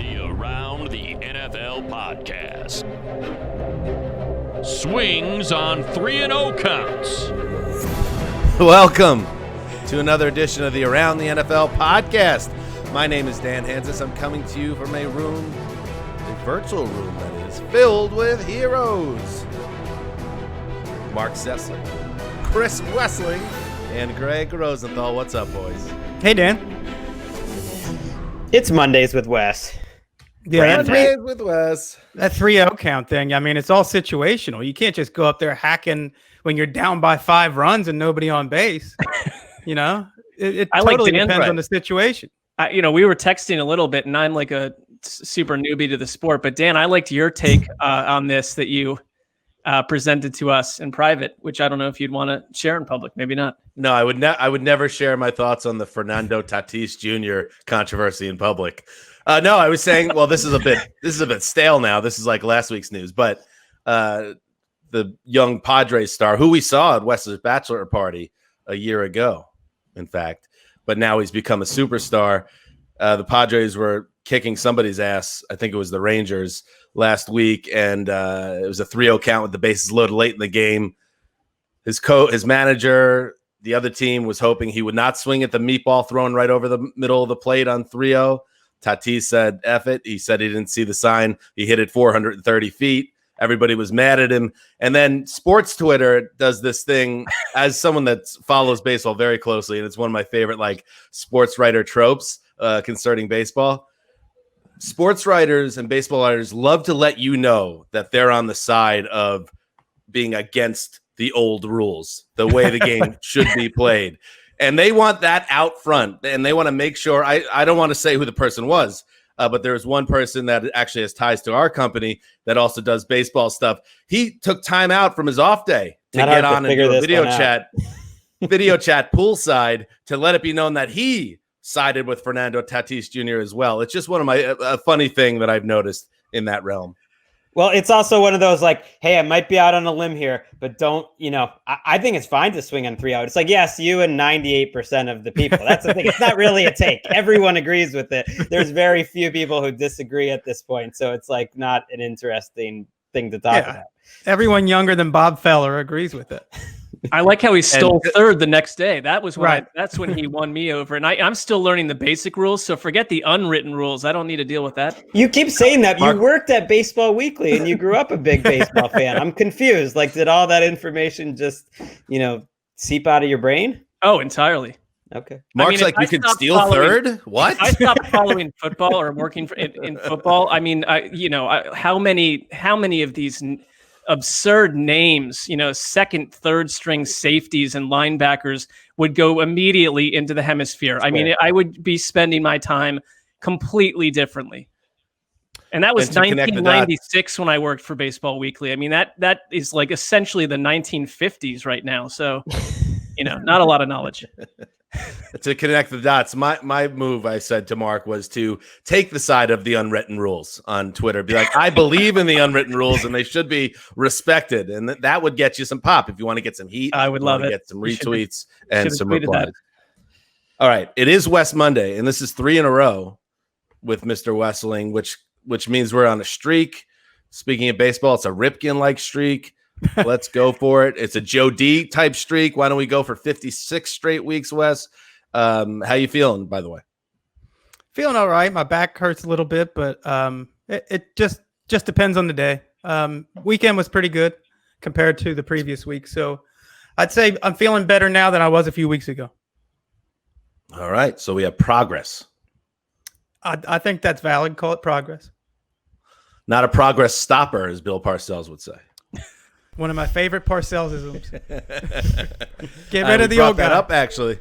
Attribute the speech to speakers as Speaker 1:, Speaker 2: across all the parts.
Speaker 1: The Around the NFL podcast. Swings on 3-0 counts.
Speaker 2: Welcome to another edition of the Around the NFL podcast. My name is Dan Hanzus. I'm coming to you from a room, a virtual room that is filled with heroes. Marc Sessler, Chris Wesseling, and Gregg Rosenthal. What's up, boys?
Speaker 3: Hey, Dan.
Speaker 4: It's Mondays with Wes.
Speaker 3: Yeah,
Speaker 2: Mondays with Wes.
Speaker 3: that 3-0 count thing, I mean, it's all situational. You can't just go up there hacking when you're down by 5 runs and nobody on base. You know, it totally depends on the situation.
Speaker 5: We were texting a little bit, and I'm like a super newbie to the sport. But Dan, I liked your take on this that you presented to us in private, which I don't know if you'd want to share in public. Maybe not.
Speaker 2: No, I would never share my thoughts on the Fernando Tatis Jr. controversy in public. No, I was saying, well, this is a bit stale now. This is like last week's news, but the young Padres star who we saw at Wes's bachelor party a year ago, in fact, but now he's become a superstar. The Padres were kicking somebody's ass. I think it was the Rangers last week, and it was a 3-0 count with the bases loaded late in the game. His manager, the other team, was hoping he would not swing at the meatball thrown right over the middle of the plate on 3-0. Tatis said, F it. He said he didn't see the sign. He hit it 430 feet. Everybody was mad at him. And then sports Twitter does this thing as someone that follows baseball very closely, and it's one of my favorite sports writer tropes concerning baseball. Sports writers and baseball writers love to let you know that they're on the side of being against the old rules, the way the game should be played. And they want that out front, and they want to make sure. I don't want to say who the person was, but there's one person that actually has ties to our company that also does baseball stuff. He took time out from his off day to get on and do a video chat poolside to let it be known that he sided with Fernando Tatis Jr. as well. It's just one of my a funny thing that I've noticed in that realm.
Speaker 4: Well, it's also one of those hey, I might be out on a limb here, but don't, I think it's fine to swing on 3-0. It's yes, you and 98% of the people. That's the thing. It's not really a take. Everyone agrees with it. There's very few people who disagree at this point. So it's not an interesting thing to talk about.
Speaker 3: Everyone younger than Bob Feller agrees with it.
Speaker 5: I like how he stole third the next day. That was when that's when he won me over. And I'm still learning the basic rules. So forget the unwritten rules. I don't need to deal with that.
Speaker 4: You keep saying that. You worked at Baseball Weekly and you grew up a big baseball fan. I'm confused. Did all that information just, seep out of your brain?
Speaker 5: Oh, entirely.
Speaker 4: Okay.
Speaker 2: Mark's you can steal third? What?
Speaker 5: If I stopped following football or working in football, how many of these absurd names, second, third string safeties and linebackers would go immediately into the hemisphere. I would be spending my time completely differently. And that was 1996 when I worked for Baseball Weekly. That is essentially the 1950s right now. So, not a lot of knowledge.
Speaker 2: To connect the dots, my move, I said to Mark, was to take the side of the unwritten rules on Twitter. Be I believe in the unwritten rules and they should be respected. And that would get you some pop if you want to get some heat.
Speaker 5: I would love it.
Speaker 2: Get some retweets and some replies. All right. It is West Monday, and this is 3 in a row with Mr. Wesseling, which means we're on a streak. Speaking of baseball, it's a Ripken-like streak. Let's go for it. It's a Joe D type streak. Why don't we go for 56 straight weeks, Wes? How you feeling, by the way?
Speaker 3: Feeling all right. My back hurts a little bit, but it just depends on the day. Weekend was pretty good compared to the previous week. So I'd say I'm feeling better now than I was a few weeks ago.
Speaker 2: All right. So we have progress.
Speaker 3: I think that's valid. Call it progress.
Speaker 2: Not a progress stopper, as Bill Parcells would say.
Speaker 3: One of my favorite Parcells-isms. Get rid of the old guy.
Speaker 2: Up, actually.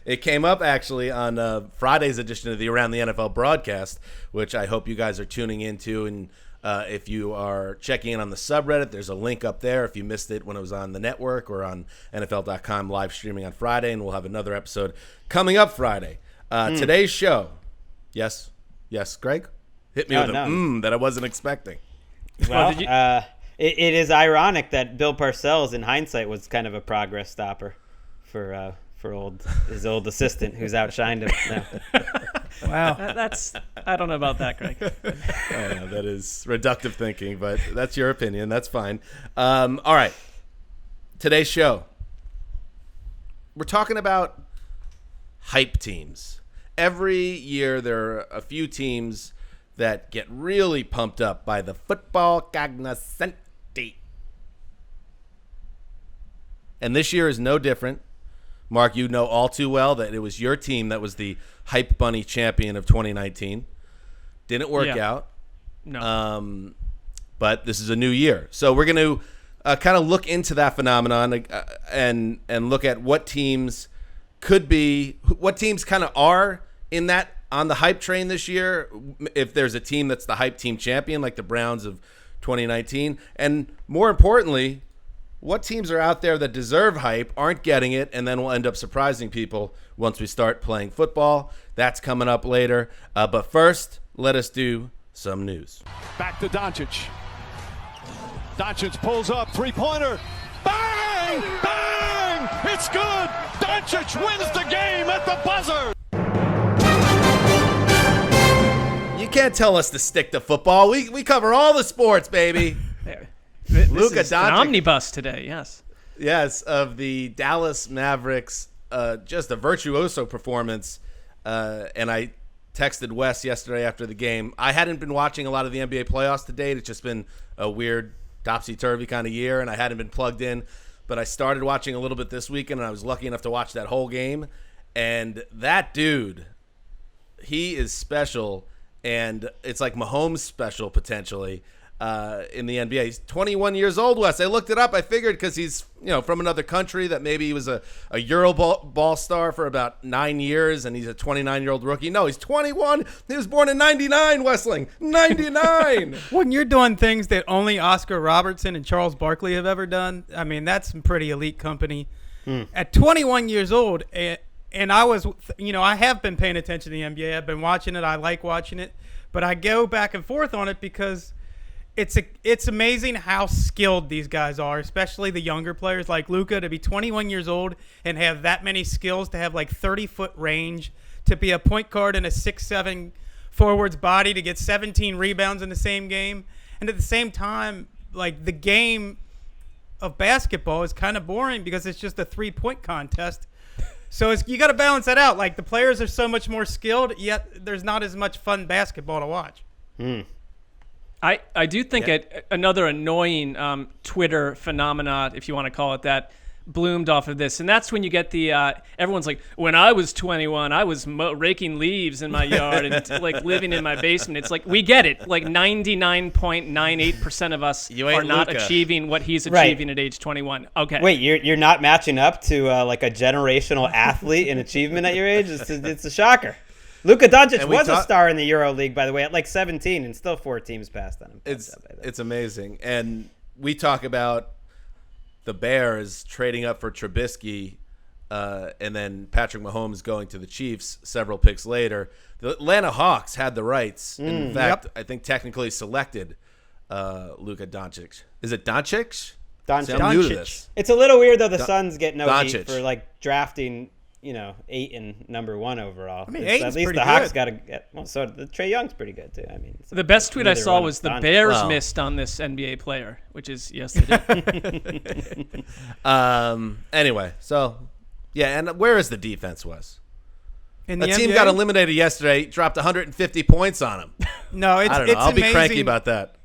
Speaker 2: It came up, actually, on Friday's edition of the Around the NFL broadcast, which I hope you guys are tuning into. And if you are checking in on the subreddit, there's a link up there if you missed it when it was on the network or on NFL.com live streaming on Friday. And we'll have another episode coming up Friday. Today's show. Yes, Greg? Hit me with a that I wasn't expecting.
Speaker 4: Well, it is ironic that Bill Parcells, in hindsight, was kind of a progress stopper for his old assistant who's outshined him now.
Speaker 3: Wow.
Speaker 5: I don't know about that, Greg.
Speaker 2: I know, that is reductive thinking, but that's your opinion. That's fine. All right. Today's show, we're talking about hype teams. Every year there are a few teams that get really pumped up by the football cognoscenti. And this year is no different. Mark, you know all too well that it was your team that was the Hype Bunny champion of 2019. Didn't work out.
Speaker 5: No.
Speaker 2: But this is a new year. So we're going to kind of look into that phenomenon and look at what teams could be, what teams kind of are in that on the hype train this year. If there's a team that's the hype team champion, like the Browns of 2019, and more importantly, what teams are out there that deserve hype, aren't getting it, and then will end up surprising people once we start playing football. That's coming up later. But first, let us do some news.
Speaker 6: Back to Doncic. Doncic pulls up, three-pointer. Bang! Bang! It's good! Doncic wins the game at the buzzer!
Speaker 2: You can't tell us to stick to football. We cover all the sports, baby.
Speaker 5: Luka Doncic, an omnibus today, yes.
Speaker 2: Yes, of the Dallas Mavericks, just a virtuoso performance. And I texted Wes yesterday after the game. I hadn't been watching a lot of the NBA playoffs to date. It's just been a weird topsy-turvy kind of year, and I hadn't been plugged in. But I started watching a little bit this weekend, and I was lucky enough to watch that whole game. And that dude, he is special, and it's like Mahomes special potentially. In the NBA. He's 21 years old, Wes. I looked it up. I figured because he's, from another country that maybe he was a Euro ball star for about 9 years and he's a 29-year-old rookie. No, he's 21. He was born in 99, Wesseling. 99.
Speaker 3: When you're doing things that only Oscar Robertson and Charles Barkley have ever done, I mean, that's some pretty elite company. At 21 years old, and I was, I have been paying attention to the NBA. I've been watching it. I like watching it. But I go back and forth on it because it's amazing how skilled these guys are, especially the younger players like Luka, to be 21 years old and have that many skills, to have like 30-foot range, to be a point guard in a 6'7" forward's body, to get 17 rebounds in the same game. And at the same time, like, the game of basketball is kind of boring because it's just a 3-point contest. So you got to balance that out. Like, the players are so much more skilled, yet there's not as much fun basketball to watch.
Speaker 5: I do think another annoying Twitter phenomenon, if you want to call it that, bloomed off of this. And that's when you get the everyone's like, when I was 21, I was raking leaves in my yard and like living in my basement. It's like, we get it. Like 99.98% of us are not achieving what he's achieving at age 21. Okay.
Speaker 4: Wait, you're not matching up to like a generational athlete in achievement at your age? It's a shocker. Luka Doncic was a star in the Euro League, by the way, at like 17, and still 4 teams passed on him.
Speaker 2: It's amazing. And we talk about the Bears trading up for Trubisky, and then Patrick Mahomes going to the Chiefs several picks later. The Atlanta Hawks had the rights. In fact, I think technically selected Luka Doncic. Is it Doncic?
Speaker 4: Doncic.
Speaker 2: See, I'm new to this.
Speaker 4: It's a little weird, though. The Suns get no heat for like drafting 8 and number 1 overall.
Speaker 3: I mean,
Speaker 4: at least the Hawks got to get. Well, so the Trae Young's pretty good too. I mean,
Speaker 5: the best tweet I saw was the Bears missed on this NBA player, which is yes, they did.
Speaker 2: Anyway, so yeah, and where is the defense, Wes?
Speaker 3: In the
Speaker 2: team
Speaker 3: NBA?
Speaker 2: got eliminated yesterday. Dropped 150 points on him.
Speaker 3: No,
Speaker 2: I don't know. I'll
Speaker 3: amazing.
Speaker 2: be cranky about that.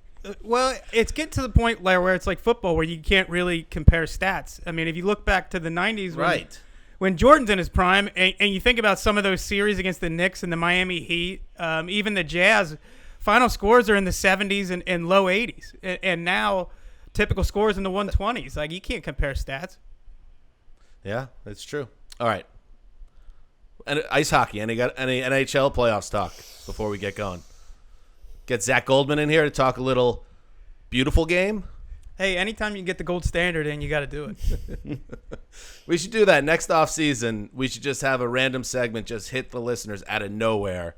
Speaker 3: Well, it's get to the point where it's like football, where you can't really compare stats. I mean, if you look back to the 90s,
Speaker 2: right.
Speaker 3: When Jordan's in his prime, and you think about some of those series against the Knicks and the Miami Heat, even the Jazz, final scores are in the 70s and low 80s. And now typical scores in the 120s. Like, you can't compare stats.
Speaker 2: Yeah, that's true. All right. And ice hockey. Any NHL playoffs talk before we get going? Get Zach Goldman in here to talk a little beautiful game.
Speaker 3: Hey, anytime you can get the gold standard in, you got to do it.
Speaker 2: We should do that next off season. We should just have a random segment just hit the listeners out of nowhere.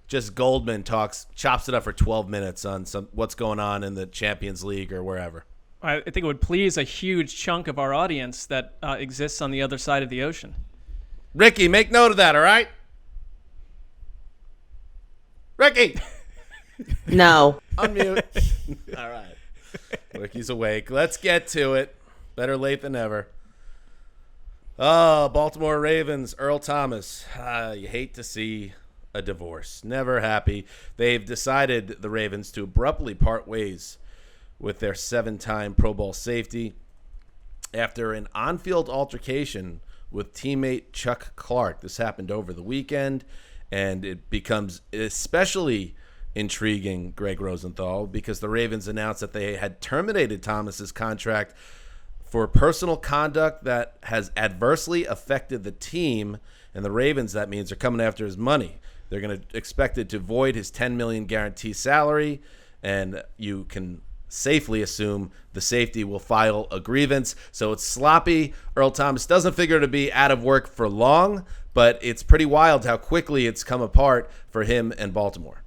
Speaker 2: Just Goldman chops it up for 12 minutes on what's going on in the Champions League or wherever.
Speaker 5: I think it would please a huge chunk of our audience that exists on the other side of the ocean.
Speaker 2: Ricky, make note of that, all right? Ricky,
Speaker 7: No.
Speaker 2: unmute. All right. Ricky's awake. Let's get to it. Better late than never. Oh, Baltimore Ravens, Earl Thomas. You hate to see a divorce. Never happy. They've decided, the Ravens, to abruptly part ways with their 7-time Pro Bowl safety after an on-field altercation with teammate Chuck Clark. This happened over the weekend, and it becomes especially intriguing, Gregg Rosenthal, because the Ravens announced that they had terminated Thomas's contract for personal conduct that has adversely affected the team, and the Ravens, that means, are coming after his money. They're going to expect it to void his $10 million guarantee salary, and you can safely assume the safety will file a grievance. So it's sloppy. Earl Thomas doesn't figure to be out of work for long, but it's pretty wild how quickly it's come apart for him and Baltimore.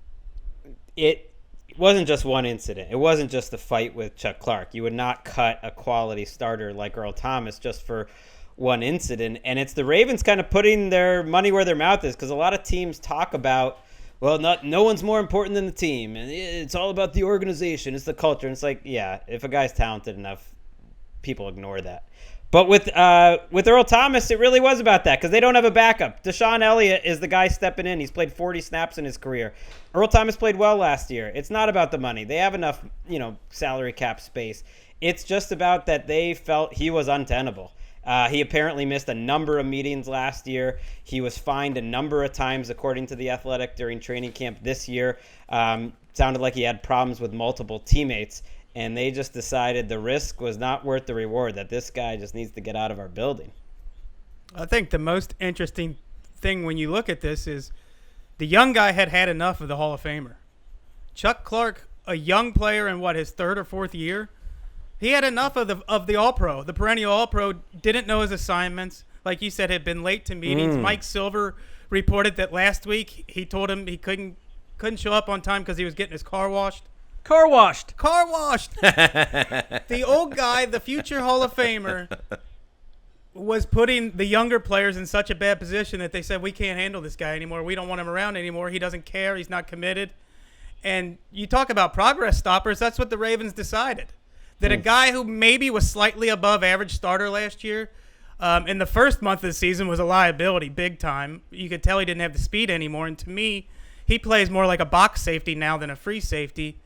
Speaker 4: It wasn't just one incident. It wasn't just the fight with Chuck Clark. You would not cut a quality starter like Earl Thomas just for one incident. And it's the Ravens kind of putting their money where their mouth is, because a lot of teams talk about, well, no one's more important than the team, and it's all about the organization. It's the culture. And it's like, yeah, if a guy's talented enough, people ignore that. But with Earl Thomas, it really was about that, because they don't have a backup. Deshaun Elliott is the guy stepping in. He's played 40 snaps in his career. Earl Thomas played well last year. It's not about the money. They have enough, salary cap space. It's just about that they felt he was untenable. He apparently missed a number of meetings last year. He was fined a number of times, according to The Athletic, during training camp this year. Sounded like he had problems with multiple teammates. And they just decided the risk was not worth the reward, that this guy just needs to get out of our building.
Speaker 3: I think the most interesting thing when you look at this is the young guy had enough of the Hall of Famer. Chuck Clark, a young player in his third or fourth year, he had enough of the All-Pro. The perennial All-Pro didn't know his assignments. Like you said, had been late to meetings. Mike Silver reported that last week he told him he couldn't show up on time because he was getting his car washed.
Speaker 5: Car washed.
Speaker 3: The old guy, the future Hall of Famer, was putting the younger players in such a bad position that they said, we can't handle this guy anymore. We don't want him around anymore. He doesn't care. He's not committed. And you talk about progress stoppers. That's what the Ravens decided. That a guy who maybe was slightly above average starter last year, in the first month of the season was a liability big time. You could tell he didn't have the speed anymore. And to me, he plays more like a box safety now than a free safety.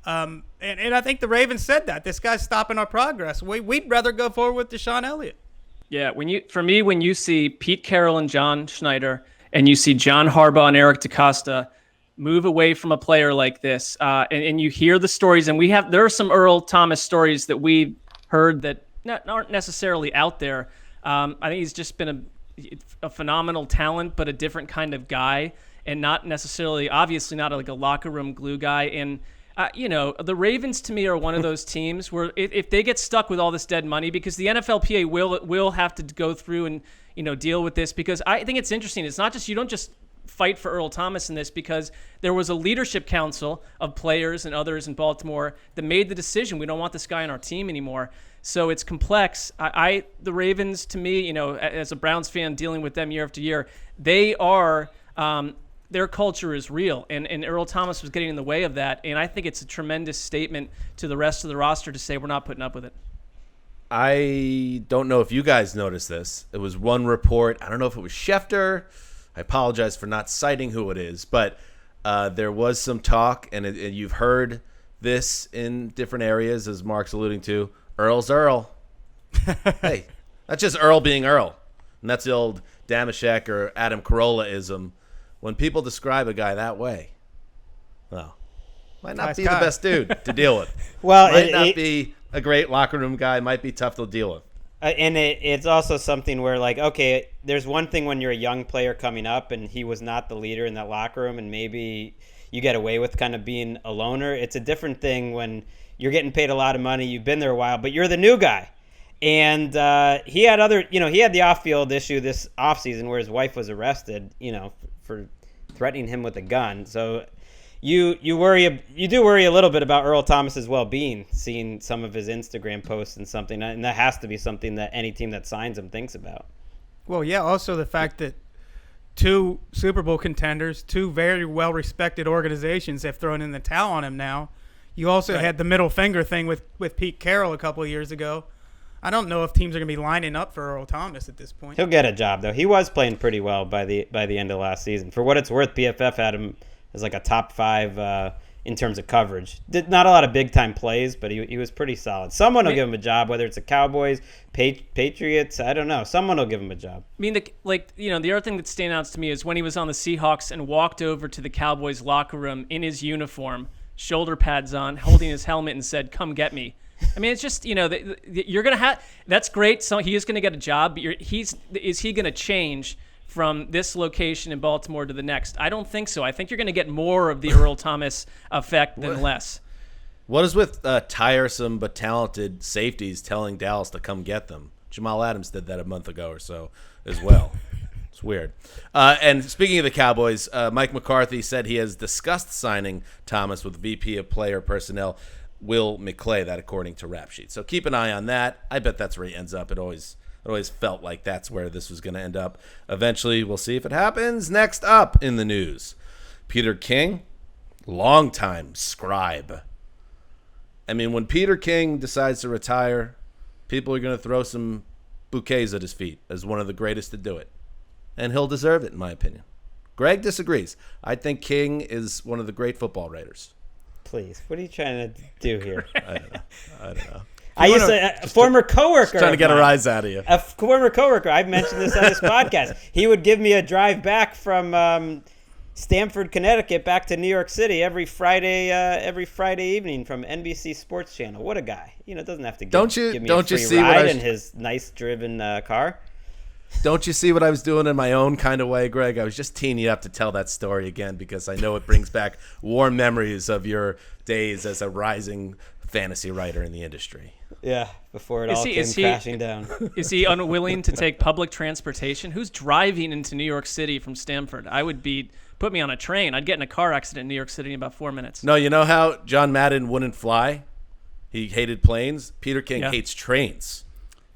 Speaker 3: And I think the Ravens said that this guy's stopping our progress. We'd rather go forward with Deshaun Elliott.
Speaker 5: Yeah, when you see Pete Carroll and John Schneider, and you see John Harbaugh and Eric DeCosta move away from a player like this, and you hear the stories, and there are some Earl Thomas stories that we heard that aren't necessarily out there. I think he's just been a phenomenal talent, but a different kind of guy, and not necessarily, obviously not like a locker room glue guy. And the Ravens to me are one of those teams where if they get stuck with all this dead money, because the NFLPA will have to go through and deal with this, because I think it's interesting. It's not just, you don't just fight for Earl Thomas in this, because there was a leadership council of players and others in Baltimore that made the decision, we don't want this guy on our team anymore. So it's complex. The Ravens, to me, as a Browns fan dealing with them year after year, they are their culture is real, and Earl Thomas was getting in the way of that, and I think it's a tremendous statement to the rest of the roster to say we're not putting up with it.
Speaker 2: I don't know if you guys noticed this. It was one report. I don't know if it was Schefter. I apologize for not citing who it is, but there was some talk, and you've heard this in different areas, as Mark's alluding to. Earl's Earl. Hey, that's just Earl being Earl. And that's the old Damashek or Adam Carolla-ism. When people describe a guy that way, well, might not be the best dude to deal with.
Speaker 4: Well,
Speaker 2: might not be a great locker room guy. Might be tough to deal with.
Speaker 4: And it's also something where, like, okay, there's one thing when you're a young player coming up and he was not the leader in that locker room, and maybe you get away with kind of being a loner. It's a different thing when you're getting paid a lot of money, you've been there a while, but you're the new guy. And he had he had the off-field issue this offseason where his wife was arrested, for threatening him with a gun. So you do worry a little bit about Earl Thomas's well-being, seeing some of his Instagram posts and something, and that has to be something that any team that signs him thinks about.
Speaker 3: Well, yeah. Also, the fact that 2 Super Bowl contenders, 2 very well-respected organizations have thrown in the towel on him now. You also had the middle finger thing with Pete Carroll a couple of years ago. I don't know if teams are going to be lining up for Earl Thomas at this point.
Speaker 4: He'll get a job, though. He was playing pretty well by the end of last season. For what it's worth, PFF had him as like a top 5 in terms of coverage. Did not a lot of big-time plays, but he was pretty solid. Someone will give him a job, whether it's the Cowboys, Patriots, I don't know. Someone will give him a job.
Speaker 5: I mean, the other thing that stands out to me is when he was on the Seahawks and walked over to the Cowboys locker room in his uniform, shoulder pads on, holding his helmet, and said, "Come get me." I mean, it's just, you're going to have – that's great. So he is going to get a job. But is he going to change from this location in Baltimore to the next? I don't think so. I think you're going to get more of the Earl Thomas effect than less.
Speaker 2: What is with tiresome but talented safeties telling Dallas to come get them? Jamal Adams did that a month ago or so as well. It's weird. And speaking of the Cowboys, Mike McCarthy said he has discussed signing Thomas with VP of Player Personnel Will McClay, that according to Rap Sheet. So keep an eye on that. I bet that's where he ends up. It always felt like that's where this was going to end up. Eventually, we'll see if it happens. Next up in the news, Peter King, longtime scribe. I mean, when Peter King decides to retire, people are going to throw some bouquets at his feet as one of the greatest to do it. And he'll deserve it, in my opinion. Greg disagrees. I think King is one of the great football writers.
Speaker 4: Please, what are you trying to do here?
Speaker 2: I don't know.
Speaker 4: I used to, a former coworker.
Speaker 2: Trying to get a rise out of you.
Speaker 4: A former coworker. I've mentioned this on this podcast. He would give me a drive back from Stamford, Connecticut, back to New York City every Friday evening from NBC Sports Channel. What a guy! Doesn't have to give me a free ride in his nice driven car.
Speaker 2: Don't you see what I was doing in my own kind of way, Greg? I was just teeing you up to tell that story again because I know it brings back warm memories of your days as a rising fantasy writer in the industry.
Speaker 4: Yeah, before it all came crashing down.
Speaker 5: Is he unwilling to take public transportation? Who's driving into New York City from Stamford? Put me on a train. I'd get in a car accident in New York City in about 4 minutes.
Speaker 2: No, you know how John Madden wouldn't fly? He hated planes. Peter King hates trains.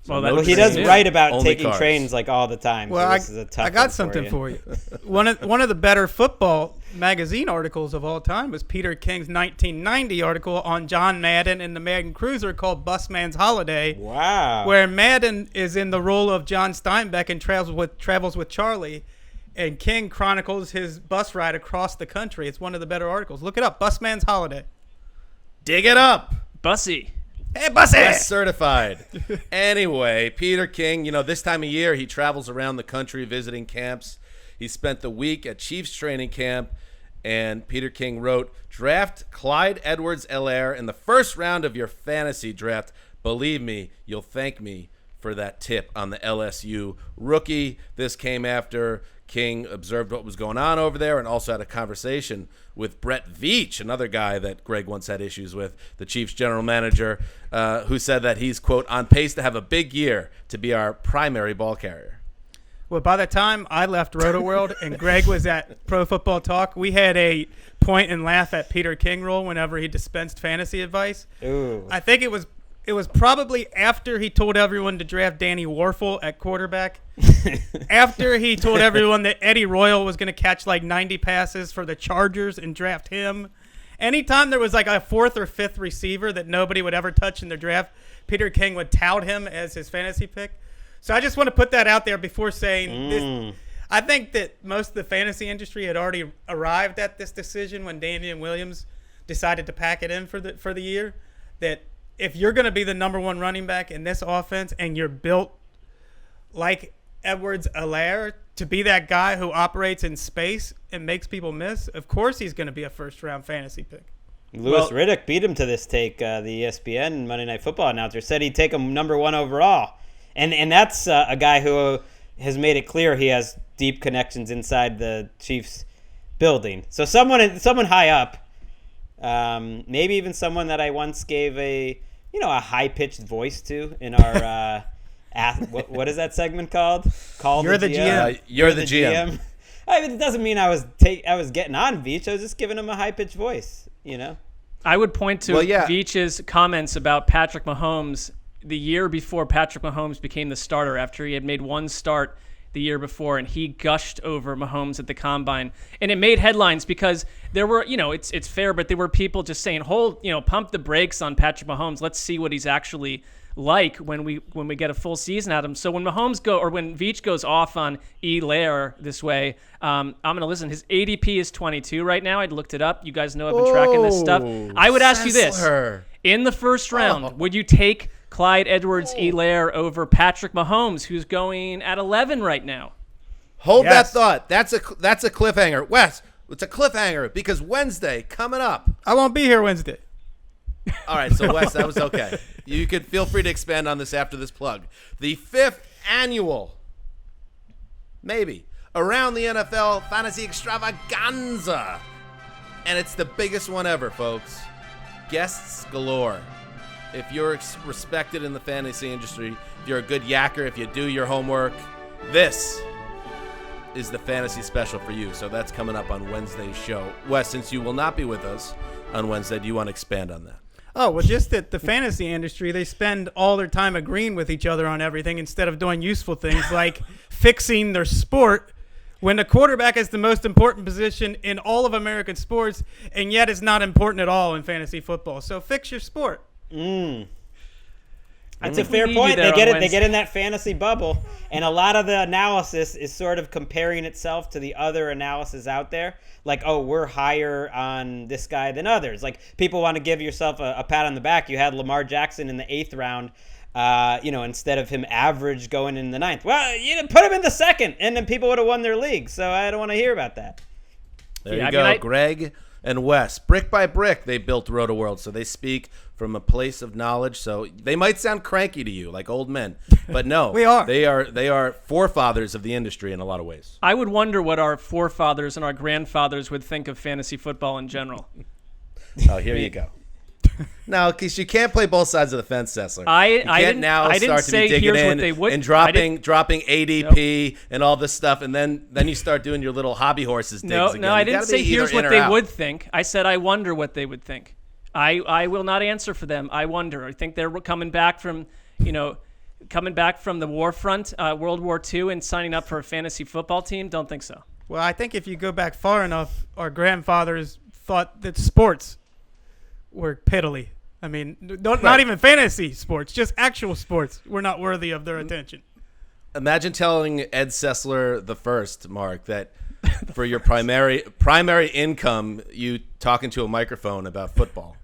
Speaker 5: So
Speaker 4: well, he does write about taking trains like all the time.
Speaker 3: Well,
Speaker 4: so this is a tough
Speaker 3: I got something for you. One of the better football magazine articles of all time was Peter King's 1990 article on John Madden and the Madden Cruiser called Busman's Holiday.
Speaker 4: Wow.
Speaker 3: Where Madden is in the role of John Steinbeck and travels with Charlie, and King chronicles his bus ride across the country. It's one of the better articles. Look it up, Busman's Holiday.
Speaker 2: Dig it up.
Speaker 5: Bussy.
Speaker 3: Hey, Bussy!
Speaker 2: Yes, certified. Anyway, Peter King, this time of year, he travels around the country visiting camps. He spent the week at Chiefs training camp, and Peter King wrote, "Draft Clyde Edwards-Helaire in the first round of your fantasy draft. Believe me, you'll thank me for that tip on the LSU rookie." This came after King observed what was going on over there and also had a conversation with Brett Veach, another guy that Greg once had issues with, the Chiefs general manager, who said that he's, quote, on pace to have a big year to be our primary ball carrier.
Speaker 3: Well, by the time I left Roto-World and Greg was at Pro Football Talk, we had a point and laugh at Peter King rule whenever he dispensed fantasy advice.
Speaker 4: Ooh.
Speaker 3: I think it was probably after he told everyone to draft Danny Warfel at quarterback. After he told everyone that Eddie Royal was going to catch like 90 passes for the Chargers and draft him. Anytime there was like a 4th or 5th receiver that nobody would ever touch in their draft, Peter King would tout him as his fantasy pick. So I just want to put that out there before saying this. I think that most of the fantasy industry had already arrived at this decision when Damian Williams decided to pack it in for the year, that if you're going to be the number 1 running back in this offense and you're built like Edwards-Helaire to be that guy who operates in space and makes people miss, of course he's going to be a first-round fantasy pick.
Speaker 4: Louis Riddick beat him to this take. The ESPN Monday Night Football announcer said he'd take him number 1 overall. And that's a guy who has made it clear he has deep connections inside the Chiefs building. So someone high up, maybe even someone that I once gave a high-pitched voice to in our what is that segment called?
Speaker 3: You're the GM.
Speaker 2: You're the GM.
Speaker 4: I mean, it doesn't mean I was getting on Veach. I was just giving him a high-pitched voice,
Speaker 5: I would point to Veach's comments about Patrick Mahomes the year before Patrick Mahomes became the starter after he had made one start the year before, and he gushed over Mahomes at the Combine. And it made headlines because there were, it's fair, but there were people just saying, pump the brakes on Patrick Mahomes. Let's see what he's actually like when we get a full season out of him. So when when Veach goes off on Elaire this way, I'm going to listen. His ADP is 22 right now. I'd looked it up. You guys know I've been tracking this stuff. I would ask you this. In the first round, would you take Clyde Edwards-Helaire over Patrick Mahomes, who's going at 11 right now?
Speaker 2: Hold that thought. That's a cliffhanger. Wes, it's a cliffhanger because Wednesday coming up.
Speaker 3: I won't be here Wednesday.
Speaker 2: All right, so Wes, that was okay. You could feel free to expand on this after this plug. The 5th annual, maybe, Around the NFL Fantasy Extravaganza. And it's the biggest one ever, folks. Guests galore. If you're respected in the fantasy industry, if you're a good yacker, if you do your homework, this is the fantasy special for you. So that's coming up on Wednesday's show. Wes, since you will not be with us on Wednesday, do you want to expand on that?
Speaker 3: Oh, well, just that the fantasy industry, they spend all their time agreeing with each other on everything instead of doing useful things like fixing their sport when the quarterback is the most important position in all of American sports and yet is not important at all in fantasy football. So fix your sport.
Speaker 4: That's a fair point. They get in that fantasy bubble, and a lot of the analysis is sort of comparing itself to the other analysis out there. Like, oh, we're higher on this guy than others. Like, people want to give yourself a pat on the back. You had Lamar Jackson in the 8th round, instead of him average going in the 9th. Well, you didn't put him in the 2nd, and then people would have won their league. So I don't want to hear about that.
Speaker 2: There you go, Greg and Wes. Brick by brick, they built Roto-World, so they speak from a place of knowledge. So they might sound cranky to you, like old men, but no,
Speaker 3: we are.
Speaker 2: They are forefathers of the industry in a lot of ways.
Speaker 5: I would wonder what our forefathers and our grandfathers would think of fantasy football in general.
Speaker 2: Oh, here you go. No, because you can't play both sides of the fence, Sessler.
Speaker 5: I didn't say here's what they would
Speaker 2: and dropping ADP and all this stuff, and then you start doing your little hobby horses digs again.
Speaker 5: No, I didn't say here's what they would think. I said I wonder what they would think. I will not answer for them. I wonder. I think they're coming back from the war front, World War II, and signing up for a fantasy football team. Don't think so.
Speaker 3: Well, I think if you go back far enough, our grandfathers thought that sports were piddly. I mean, not even fantasy sports, just actual sports were not worthy of their attention.
Speaker 2: Imagine telling Ed Sessler the first, Mark, that for your primary income, you talking to a microphone about football.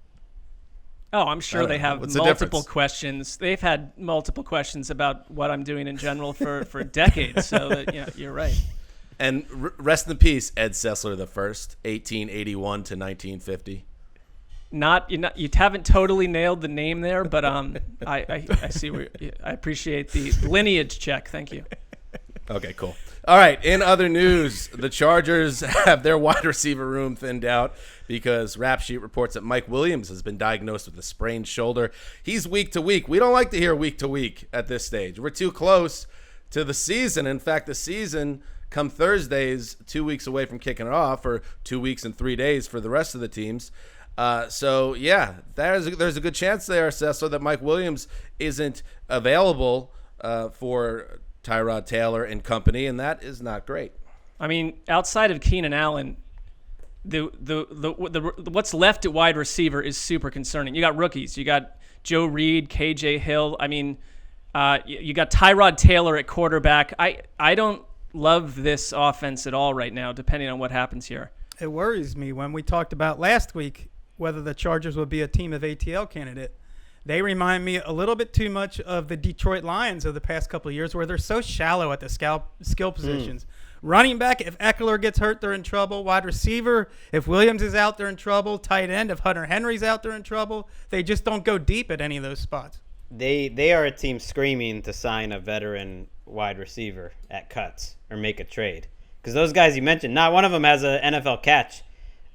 Speaker 5: Oh, I'm sure they have multiple questions. They've had multiple questions about what I'm doing in general for decades. So that, you're right.
Speaker 2: And rest in peace, Ed Sessler the first, 1881 to 1950.
Speaker 5: You haven't totally nailed the name there, but I see where I appreciate the lineage check. Thank you.
Speaker 2: Okay, cool. All right. In other news, the Chargers have their wide receiver room thinned out because Rap Sheet reports that Mike Williams has been diagnosed with a sprained shoulder. He's week to week. We don't like to hear week to week at this stage. We're too close to the season. In fact, the season come Thursdays, 2 weeks away from kicking it off, or 2 weeks and 3 days for the rest of the teams. So there's a good chance there, Sessler, that Mike Williams isn't available for Tyrod Taylor and company, and that is not great.
Speaker 5: I mean, outside of Keenan Allen, the what's left at wide receiver is super concerning. You got rookies. You got Joe Reed, KJ Hill. I mean, you got Tyrod Taylor at quarterback. I don't love this offense at all right now, depending on what happens here.
Speaker 3: It worries me when we talked about last week whether the Chargers would be a team of ATL candidate. They remind me a little bit too much of the Detroit Lions of the past couple of years where they're so shallow at the skill positions. Running back, if Eckler gets hurt, they're in trouble. Wide receiver, if Williams is out, they're in trouble. Tight end, if Hunter Henry's out, they're in trouble. They just don't go deep at any of those spots.
Speaker 4: They are a team screaming to sign a veteran wide receiver at cuts or make a trade. Because those guys you mentioned, not one of them has an NFL catch.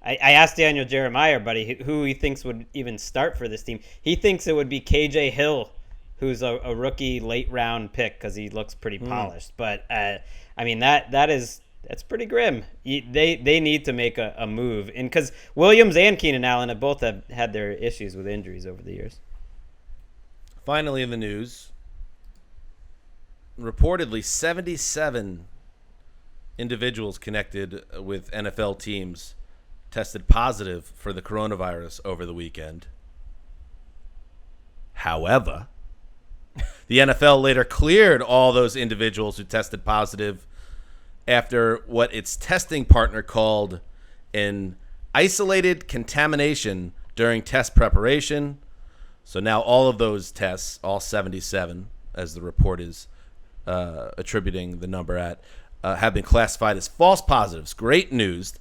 Speaker 4: I asked Daniel Jeremiah, buddy, who he thinks would even start for this team. He thinks it would be KJ Hill, who's a rookie late round pick because he looks pretty polished. But I mean that's pretty grim. They need to make a move, and because Williams and Keenan Allen have both had their issues with injuries over the years.
Speaker 2: Finally, in the news, reportedly 77 individuals connected with NFL teams tested positive for the coronavirus over the weekend. However, the NFL later cleared all those individuals who tested positive after what its testing partner called an isolated contamination during test preparation. So now all of those tests, all 77, as the report is attributing the number at, have been classified as false positives. Great news.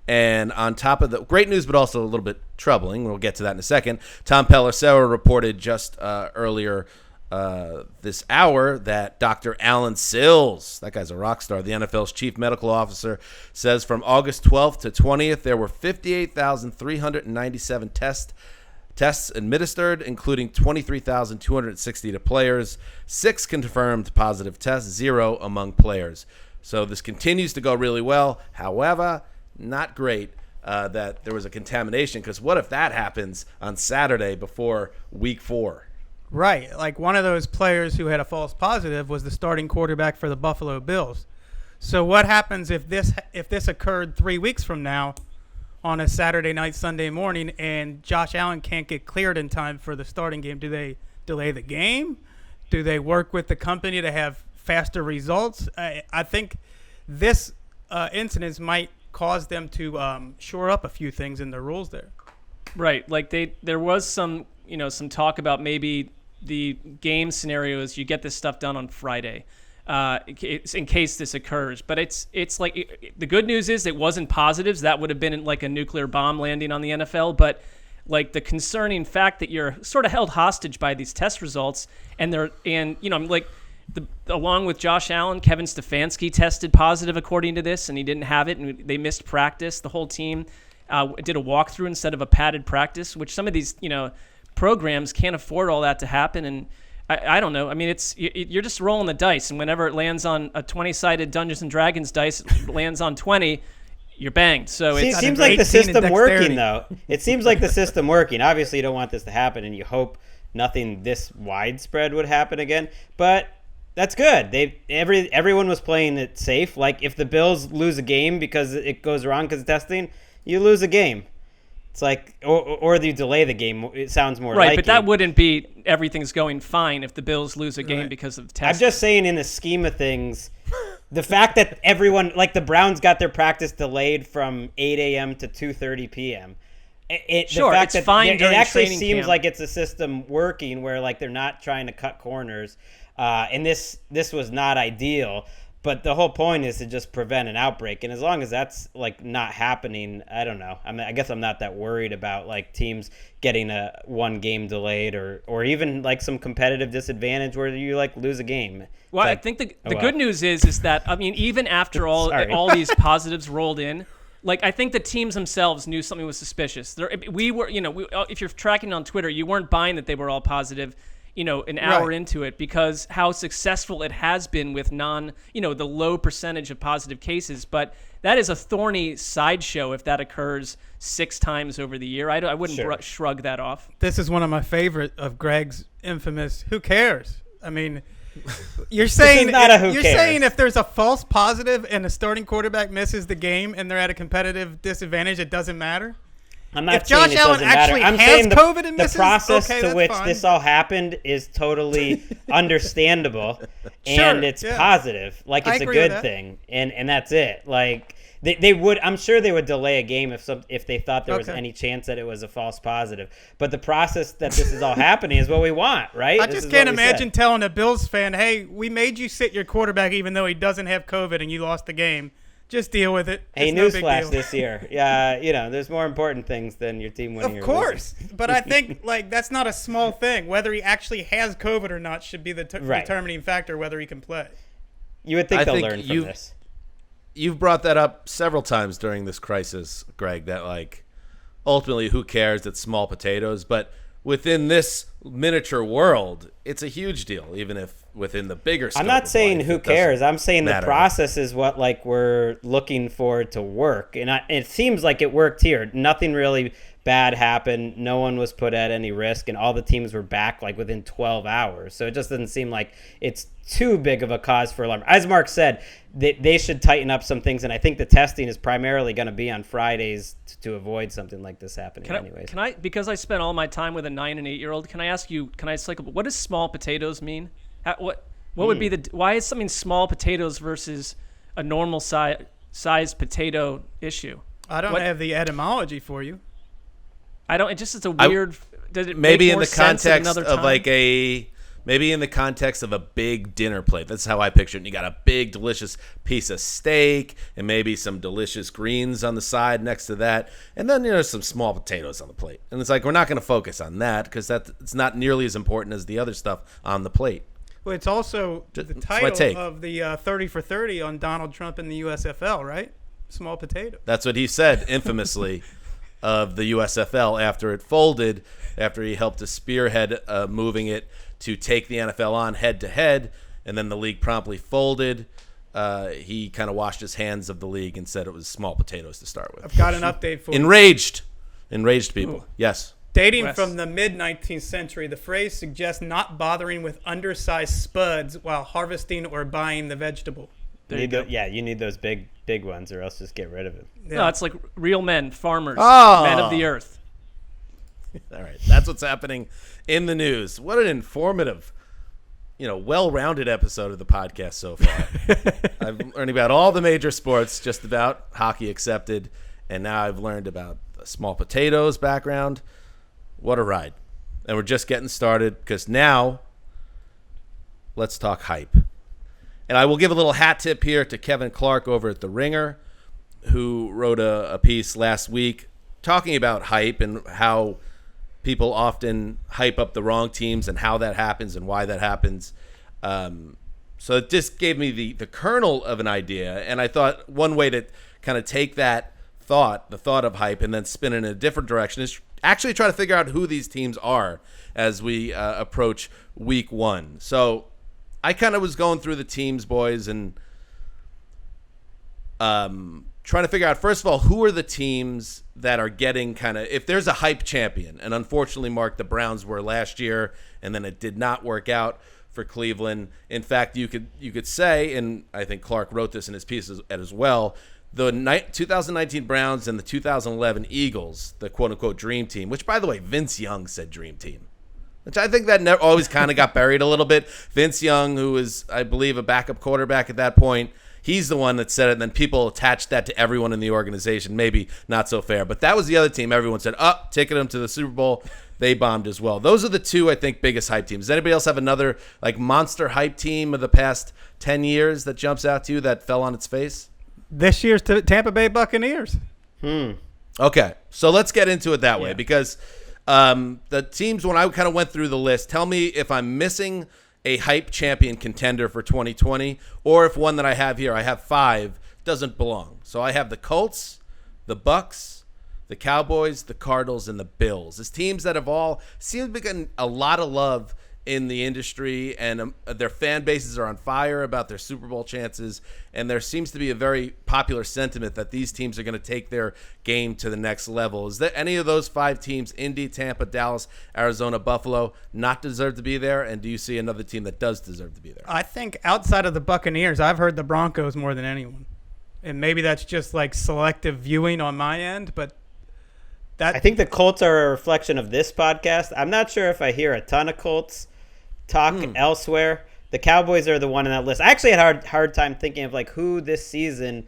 Speaker 2: And on top of the great news, but also a little bit troubling, we'll get to that in a second, Tom Pelissero reported just earlier this hour that Dr. Alan Sills, that guy's a rock star, the NFL's chief medical officer, says from August 12th to 20th, there were 58,397 tests administered, including 23,260 to players, 6 confirmed positive tests, 0 among players. So this continues to go really well. However, not great that there was a contamination, because what if that happens on Saturday before week 4?
Speaker 3: Right. Like one of those players who had a false positive was the starting quarterback for the Buffalo Bills. So what happens if this occurred 3 weeks from now on a Saturday night, Sunday morning, and Josh Allen can't get cleared in time for the starting game? Do they delay the game? Do they work with the company to have faster results? I think this incident might cause them to shore up a few things in their rules there.
Speaker 5: Right. Like there was some talk about maybe the game scenarios, you get this stuff done on Friday in case this occurs. But it's like the good news is it wasn't positives. That would have been like a nuclear bomb landing on the NFL. But like the concerning fact that you're sort of held hostage by these test results, along with Josh Allen, Kevin Stefanski tested positive according to this, and he didn't have it, and they missed practice. The whole team did a walkthrough instead of a padded practice, which some of these programs can't afford all that to happen. And I don't know. I mean, you're just rolling the dice, and whenever it lands on a 20-sided Dungeons and Dragons dice, it lands on 20, you're banged. So
Speaker 4: it seems like the system working, though. It seems like the system working. Obviously, you don't want this to happen, and you hope nothing this widespread would happen again. But that's good. Everyone was playing it safe. Like if the Bills lose a game because it goes wrong because of testing, you lose a game. It's like, or you delay the game. It sounds more
Speaker 5: right,
Speaker 4: likely.
Speaker 5: but that wouldn't be everything's going fine if the Bills lose a game because of testing.
Speaker 4: I'm just saying, in the scheme of things, the fact that everyone, like the Browns, got their practice delayed from 8 a.m. to 2:30 p.m.
Speaker 5: It's fine.
Speaker 4: It actually seems like it's a system working where like they're not trying to cut corners, and this was not ideal. But the whole point is to just prevent an outbreak. And as long as that's like not happening, I don't know. I mean, I guess I'm not that worried about like teams getting one game delayed or even like some competitive disadvantage where you like lose a game.
Speaker 5: Well, I think the good news is that, I mean, even after all these positives rolled in, like I think the teams themselves knew something was suspicious. We were, if you're tracking on Twitter, you weren't buying that they were all positive, an hour into it, because how successful it has been with the low percentage of positive cases. But that is a thorny sideshow if that occurs 6 times over the year. I wouldn't shrug that off.
Speaker 3: This is one of my favorite of Gregg's infamous "Who cares?" I mean, you're saying if there's a false positive and the starting quarterback misses the game and they're at a competitive disadvantage, it doesn't matter.
Speaker 4: I'm not
Speaker 3: if Josh
Speaker 4: saying it
Speaker 3: Allen
Speaker 4: doesn't matter.
Speaker 3: actually
Speaker 4: I'm
Speaker 3: has
Speaker 4: saying
Speaker 3: COVID and misses,
Speaker 4: the process
Speaker 3: okay,
Speaker 4: to which
Speaker 3: fine.
Speaker 4: this all happened is totally understandable, and it's positive. Like it's a good thing, and that's it. Like they would, I'm sure they would delay a game if they thought there was any chance that it was a false positive. But the process that this is all happening is what we want, right?
Speaker 3: I just can't imagine telling a Bills fan, "Hey, we made you sit your quarterback even though he doesn't have COVID and you lost the game. Just deal with it."
Speaker 4: Hey, newsflash this year. Yeah, there's more important things than your team winning.
Speaker 3: Of course, but I think like that's not a small thing. Whether he actually has COVID or not should be the determining factor whether he can play.
Speaker 4: You would think they'll learn from this.
Speaker 2: You've brought that up several times during this crisis, Gregg, that like ultimately who cares? It's small potatoes, but within this miniature world, it's a huge deal, even if within the bigger scope.
Speaker 4: I'm not saying who cares. I'm saying the
Speaker 2: matter.
Speaker 4: process is what like we're looking for to work. And it seems like it worked here. Nothing really bad happened. No one was put at any risk, and all the teams were back like within 12 hours. So it just doesn't seem like it's too big of a cause for alarm. As Mark said, they should tighten up some things, and I think the testing is primarily going to be on Fridays to avoid something like this happening anyways.
Speaker 5: Can I, because I spent all my time with a 9 and 8 year old, can I ask you, what does small potatoes mean? What would be why is something small potatoes versus a normal sized potato issue?
Speaker 3: I don't have the etymology for you.
Speaker 5: It's a weird. Does it
Speaker 2: maybe
Speaker 5: make
Speaker 2: in
Speaker 5: more
Speaker 2: the
Speaker 5: sense at
Speaker 2: context
Speaker 5: another
Speaker 2: of
Speaker 5: time?
Speaker 2: maybe in the context of a big dinner plate. That's how I picture it. And you got a big, delicious piece of steak and maybe some delicious greens on the side next to that. And then, some small potatoes on the plate. And it's like, we're not going to focus on that because it's not nearly as important as the other stuff on the plate.
Speaker 3: Well, it's also the title of the 30 for 30 on Donald Trump in the USFL, right? Small potato.
Speaker 2: That's what he said infamously of the USFL after it folded, after he helped to spearhead moving it to take the NFL on head-to-head, and then the league promptly folded. He kind of washed his hands of the league and said it was small potatoes to start with.
Speaker 3: I've got an update for you.
Speaker 2: Enraged people. Ooh. Yes.
Speaker 3: Dating from the mid-19th century, the phrase suggests not bothering with undersized spuds while harvesting or buying the vegetable.
Speaker 4: You need those big ones, or else just get rid of it.
Speaker 3: Yeah.
Speaker 5: No, it's like real men, farmers, men of the earth.
Speaker 2: All right, that's what's happening in the news. What an informative, well-rounded episode of the podcast so far. I've learned about all the major sports, just about, hockey accepted, and now I've learned about the small potatoes background. What a ride. And we're just getting started because now let's talk hype. And I will give a little hat tip here to Kevin Clark over at The Ringer, who wrote a piece last week talking about hype and how people often hype up the wrong teams and how that happens and why that happens. So it just gave me the kernel of an idea. And I thought one way to kind of take that thought, the thought of hype, and then spin it in a different direction is actually try to figure out who these teams are as we approach week one. So I kind of was going through the teams, boys, and trying to figure out, first of all, who are the teams that are getting kind of, if there's a hype champion, and unfortunately, Mark, the Browns were last year, and then it did not work out for Cleveland. In fact, you could say, and I think Clark wrote this in his piece as well, the 2019 Browns and the 2011 Eagles, the quote-unquote dream team, which, by the way, Vince Young said dream team, which I think that always kind of got buried a little bit. Vince Young, who was, I believe, a backup quarterback at that point, he's the one that said it, and then people attached that to everyone in the organization. Maybe not so fair, but that was the other team. Everyone said, ticket them to the Super Bowl. They bombed as well. Those are the two, I think, biggest hype teams. Does anybody else have another monster hype team of the past 10 years that jumps out to you that fell on its face?
Speaker 3: This year's Tampa Bay Buccaneers.
Speaker 2: Okay, so let's get into it that way because the teams, when I kind of went through the list, tell me if I'm missing a hype champion contender for 2020 or if one that I have here, I have 5, doesn't belong. So I have the Colts, the Bucks, the Cowboys, the Cardinals, and the Bills. It's teams that have all seemed to be getting a lot of love in the industry, and their fan bases are on fire about their Super Bowl chances, and there seems to be a very popular sentiment that these teams are going to take their game to the next level. Is there any of those 5 teams, Indy, Tampa, Dallas, Arizona, Buffalo, not deserve to be there, and do you see another team that does deserve to be there?
Speaker 3: I think outside of the Buccaneers, I've heard the Broncos more than anyone, and maybe that's just selective viewing on my end, but
Speaker 4: I think the Colts are a reflection of this podcast. I'm not sure if I hear a ton of Colts talk elsewhere. The Cowboys are the one on that list. I actually had a hard time thinking of who this season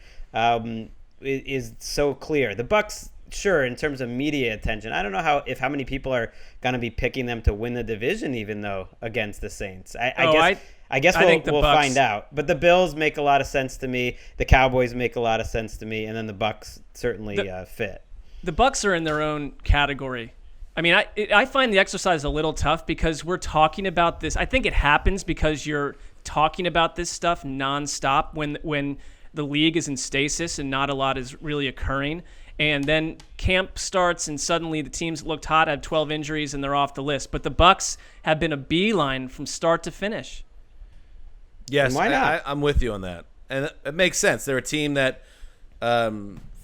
Speaker 4: is so clear. The Bucks, sure, in terms of media attention. I don't know how many people are going to be picking them to win the division, even though against the Saints. I guess we'll find out. But the Bills make a lot of sense to me. The Cowboys make a lot of sense to me, and then the Bucks certainly fit.
Speaker 5: The Bucks are in their own category. I mean, I find the exercise a little tough because we're talking about this. I think it happens because you're talking about this stuff nonstop when the league is in stasis and not a lot is really occurring. And then camp starts and suddenly the teams that looked hot have 12 injuries and they're off the list. But the Bucks have been a beeline from start to finish.
Speaker 2: Yes, why not? I'm with you on that. And it makes sense. They're a team that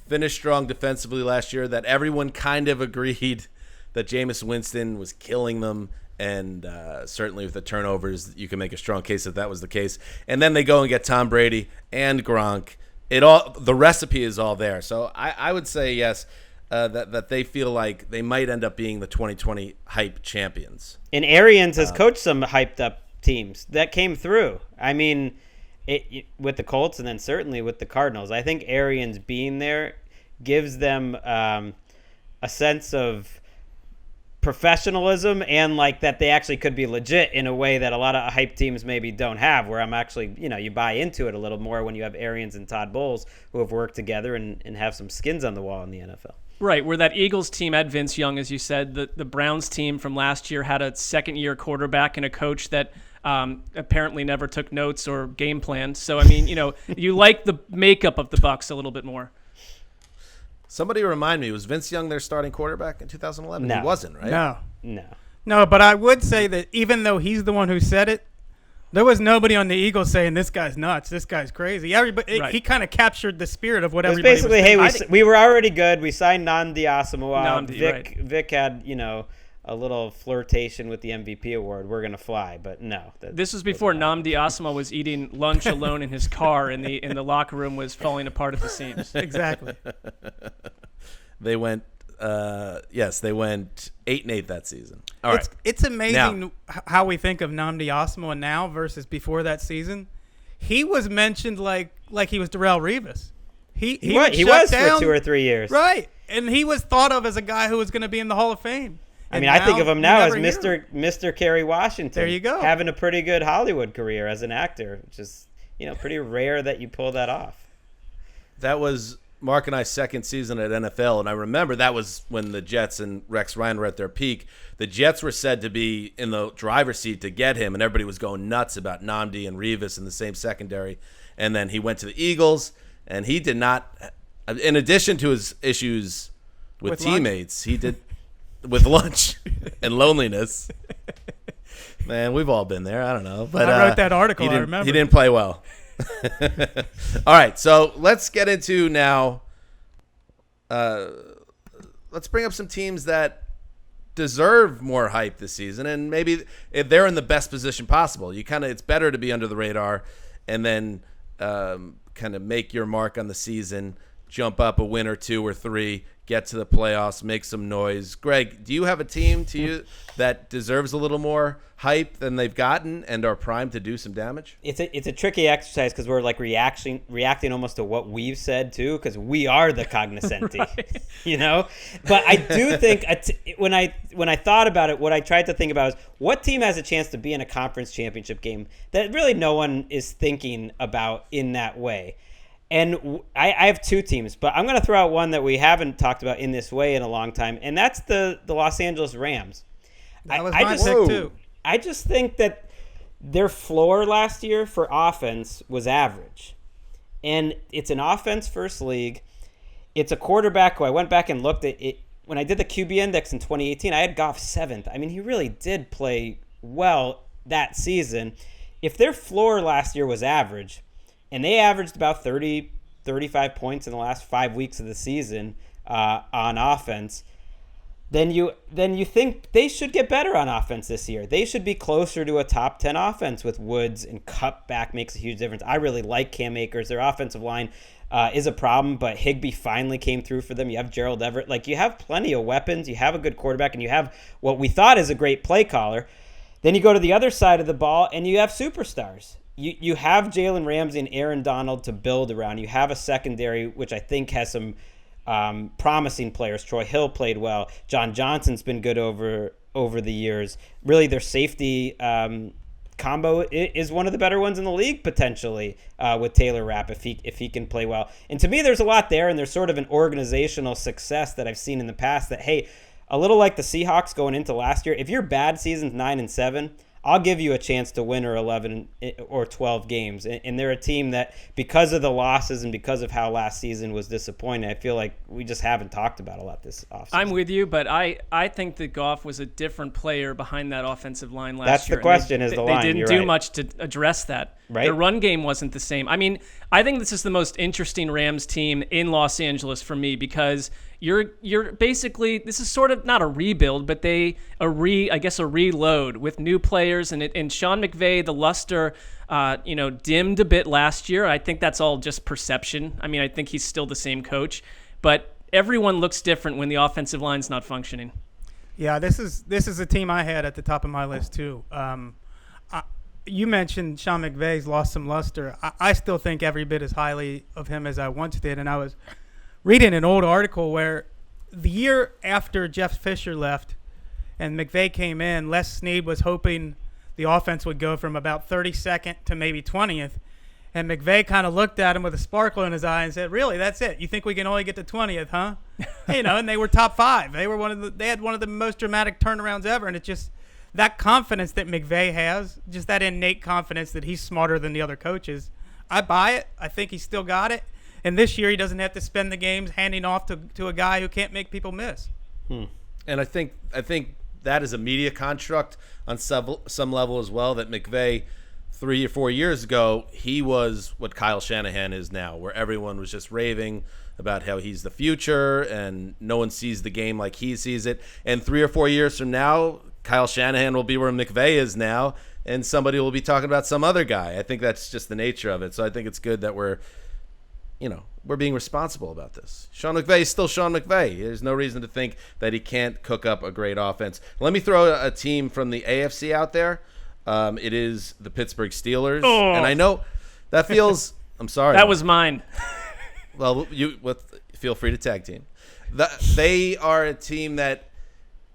Speaker 2: finished strong defensively last year, that everyone kind of agreed that Jameis Winston was killing them. And certainly with the turnovers, you can make a strong case that was the case. And then they go and get Tom Brady and Gronk. The recipe is all there. So I would say yes, that they feel like they might end up being the 2020 hype champions.
Speaker 4: And Arians has coached some hyped up teams that came through. I mean, with the Colts and then certainly with the Cardinals. I think Arians being there gives them a sense of professionalism and like that they actually could be legit in a way that a lot of hype teams maybe don't have, where I'm actually, you buy into it a little more when you have Arians and Todd Bowles who have worked together and have some skins on the wall in the NFL.
Speaker 5: Right, where that Eagles team had Vince Young, as you said, the Browns team from last year had a second-year quarterback and a coach that apparently never took notes or game planned. So, I mean, you like the makeup of the Bucs a little bit more.
Speaker 2: Somebody remind me, was Vince Young their starting quarterback in 2011?
Speaker 4: No.
Speaker 2: He wasn't, right?
Speaker 3: No, but I would say that even though he's the one who said it, there was nobody on the Eagles saying this guy's nuts, this guy's crazy. Everybody,
Speaker 5: right.
Speaker 3: He kind of captured the spirit of what
Speaker 4: It was
Speaker 3: everybody
Speaker 4: basically,
Speaker 3: was saying.
Speaker 4: we were already good. We signed Nnamdi Asomugha.
Speaker 5: Right.
Speaker 4: Vic had, a little flirtation with the MVP award. We're gonna fly, but no.
Speaker 5: This was before Nnamdi Asomugha was eating lunch alone in his car, and the locker room was falling apart at the seams.
Speaker 3: Exactly.
Speaker 2: They went 8-8 that season. All right.
Speaker 3: It's amazing how we think of Nnamdi Asomugha now versus before that season. He was mentioned like he was Darrelle Revis. He was
Speaker 4: for 2 or 3 years.
Speaker 3: Right. And he was thought of as a guy who was going to be in the Hall of Fame.
Speaker 4: I mean, I think of him now as Mr. Kerry Washington.
Speaker 3: There you go.
Speaker 4: Having a pretty good Hollywood career as an actor, which is, pretty rare that you pull that off.
Speaker 2: That was Mark and I's second season at NFL, and I remember that was when the Jets and Rex Ryan were at their peak. The Jets were said to be in the driver's seat to get him, and everybody was going nuts about Nnamdi and Revis in the same secondary. And then he went to the Eagles, and he did not, in addition to his issues with teammates, he did with lunch and loneliness. Man, we've all been there. I don't know. But
Speaker 3: I wrote that article, I remember.
Speaker 2: He didn't play well. All right, so let's get into now. Let's bring up some teams that deserve more hype this season, and maybe if they're in the best position possible. It's better to be under the radar, and then kind of make your mark on the season, jump up a win or 2 or 3, get to the playoffs, make some noise. Greg, do you have a team to you that deserves a little more hype than they've gotten and are primed to do some damage?
Speaker 4: It's a tricky exercise because we're like reacting almost to what we've said too, because we are the cognoscenti, right. But I do think when I thought about it, what I tried to think about is what team has a chance to be in a conference championship game that really no one is thinking about in that way. And I have 2 teams, but I'm going to throw out one that we haven't talked about in this way in a long time, and that's the Los Angeles Rams.
Speaker 3: That was my pick too.
Speaker 4: I just think that their floor last year for offense was average. And it's an offense-first league. It's a quarterback who I went back and looked at it. When I did the QB index in 2018, I had Goff 7th. I mean, he really did play well that season. If their floor last year was average, and they averaged about 30, 35 points in the last 5 weeks of the season on offense, then you think they should get better on offense this year. They should be closer to a top 10 offense with Woods, and Kupp back makes a huge difference. I really like Cam Akers. Their offensive line is a problem, but Higbee finally came through for them. You have Gerald Everett. Like, you have plenty of weapons. You have a good quarterback, and you have what we thought is a great play caller. Then you go to the other side of the ball, and you have superstars. You have Jalen Ramsey and Aaron Donald to build around. You have a secondary, which I think has some promising players. Troy Hill played well. John Johnson's been good over the years. Really, their safety combo is one of the better ones in the league, potentially, with Taylor Rapp, if he can play well. And to me, there's a lot there, and there's sort of an organizational success that I've seen in the past that, hey, a little like the Seahawks going into last year, if your bad season's 9-7, I'll give you a chance to win or 11 or 12 games. And they're a team that, because of the losses and because of how last season was disappointing, I feel like we just haven't talked about a lot this offseason.
Speaker 5: I'm with you, but I think that Goff was a different player behind that offensive line last
Speaker 4: That's
Speaker 5: year.
Speaker 4: the question, is the line.
Speaker 5: They didn't do much to address that.
Speaker 4: Right.
Speaker 5: Their run game wasn't the same. I mean, I think this is the most interesting Rams team in Los Angeles for me, because you're basically, this is sort of not a rebuild, but a reload with new players, and Sean McVay, the luster dimmed a bit last year. I think that's all just perception. I mean, I think he's still the same coach, but everyone looks different when the offensive line's not functioning.
Speaker 3: Yeah, this is a team I had at the top of my list too. You mentioned Sean McVay's lost some luster. I still think every bit as highly of him as I once did, and I was reading an old article where the year after Jeff Fisher left and McVay came in, Les Snead was hoping the offense would go from about 32nd to maybe 20th. And McVay kind of looked at him with a sparkle in his eye and said, "Really, that's it? You think we can only get to 20th, huh?" And they were top 5. They had one of the most dramatic turnarounds ever. And it's just that confidence that McVay has, just that innate confidence that he's smarter than the other coaches. I buy it. I think he's still got it. And this year he doesn't have to spend the games handing off to a guy who can't make people miss.
Speaker 2: And I think that is a media construct on some level as well, that McVay 3 or 4 years ago, he was what Kyle Shanahan is now, where everyone was just raving about how he's the future and no one sees the game like he sees it. And 3 or 4 years from now, Kyle Shanahan will be where McVay is now, and somebody will be talking about some other guy. I think that's just the nature of it. So I think it's good that we're being responsible about this. Sean McVay is still Sean McVay. There's no reason to think that he can't cook up a great offense. Let me throw a team from the AFC out there. It is the Pittsburgh Steelers.
Speaker 5: Oh.
Speaker 2: And I know that feels – I'm sorry.
Speaker 5: That was mine.
Speaker 2: Well, feel free to tag team. They are a team that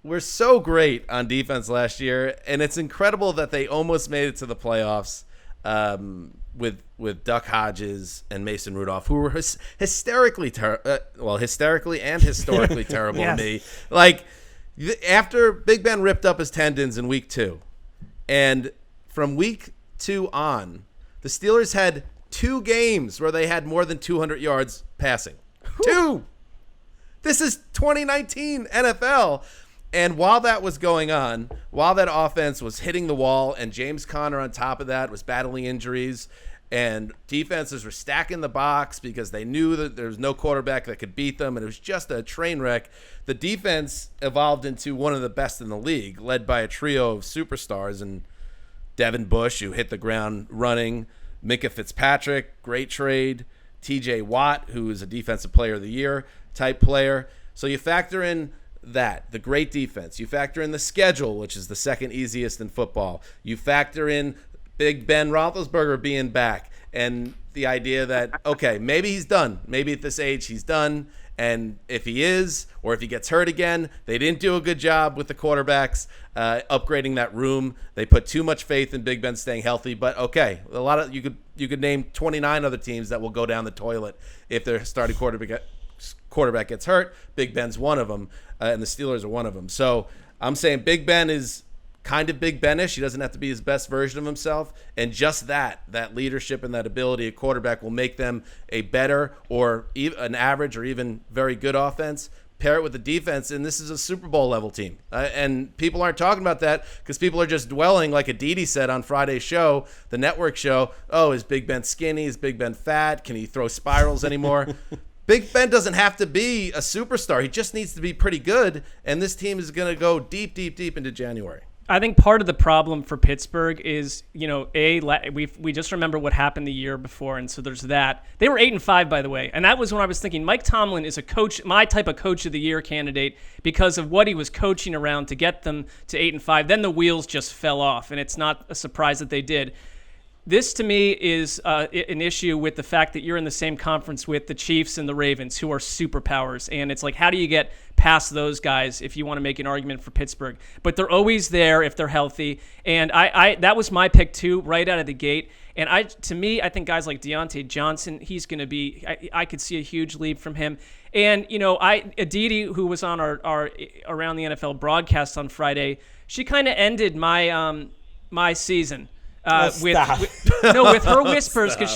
Speaker 2: were so great on defense last year, and it's incredible that they almost made it to the playoffs with Duck Hodges and Mason Rudolph, who were hysterically and historically terrible
Speaker 3: Yes.
Speaker 2: to me. Like, after Big Ben ripped up his tendons in week 2, and from week 2 on, the Steelers had 2 games where they had more than 200 yards passing. 2! This is 2019 NFL. And while that was going on, while that offense was hitting the wall and James Conner on top of that was battling injuries, and defenses were stacking the box because they knew that there was no quarterback that could beat them, and it was just a train wreck, the defense evolved into one of the best in the league, led by a trio of superstars, and Devin Bush, who hit the ground running, Minka Fitzpatrick, great trade, TJ Watt, who is a defensive player of the year type player. So you factor in that, the great defense. You factor in the schedule, which is the second easiest in football. You factor in Big Ben Roethlisberger being back, and the idea that, okay, maybe he's done. Maybe at this age he's done. And if he is, or if he gets hurt again, they didn't do a good job with the quarterbacks upgrading that room. They put too much faith in Big Ben staying healthy. But okay, a lot of you could name 29 other teams that will go down the toilet if their starting quarterback gets hurt. Big Ben's one of them, and the Steelers are one of them. So I'm saying Big Ben is kind of Big Ben-ish. He doesn't have to be his best version of himself, and just that leadership and that ability at quarterback will make them a better or an average or even very good offense. Pair it with the defense, and this is a Super Bowl level team. And people aren't talking about that because people are just dwelling, like Aditi said on Friday's show, the network show, oh, is Big Ben skinny? Is Big Ben fat? Can he throw spirals anymore? Big Ben doesn't have to be a superstar. He just needs to be pretty good, and this team is going to go deep, deep, deep into January.
Speaker 5: I think part of the problem for Pittsburgh is, we just remember what happened the year before, and so there's that. They were 8-5, by the way, and that was when I was thinking Mike Tomlin is a coach, my type of coach of the year candidate, because of what he was coaching around to get them to 8-5. Then the wheels just fell off, and it's not a surprise that they did. This, to me, is an issue with the fact that you're in the same conference with the Chiefs and the Ravens, who are superpowers. And it's like, how do you get past those guys if you want to make an argument for Pittsburgh? But they're always there if they're healthy. And I that was my pick, too, right out of the gate. And I think guys like Deontay Johnson, he's going to be – I could see a huge leap from him. And, Aditi, who was on our Around the NFL broadcast on Friday, she kind of ended my my season. With her whispers, because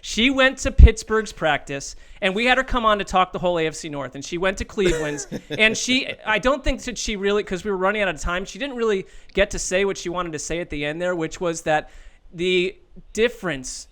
Speaker 5: she went to Pittsburgh's practice, and we had her come on to talk the whole AFC North, and she went to Cleveland's, and I don't think that she really, because we were running out of time, she didn't really get to say what she wanted to say at the end there, which was that the difference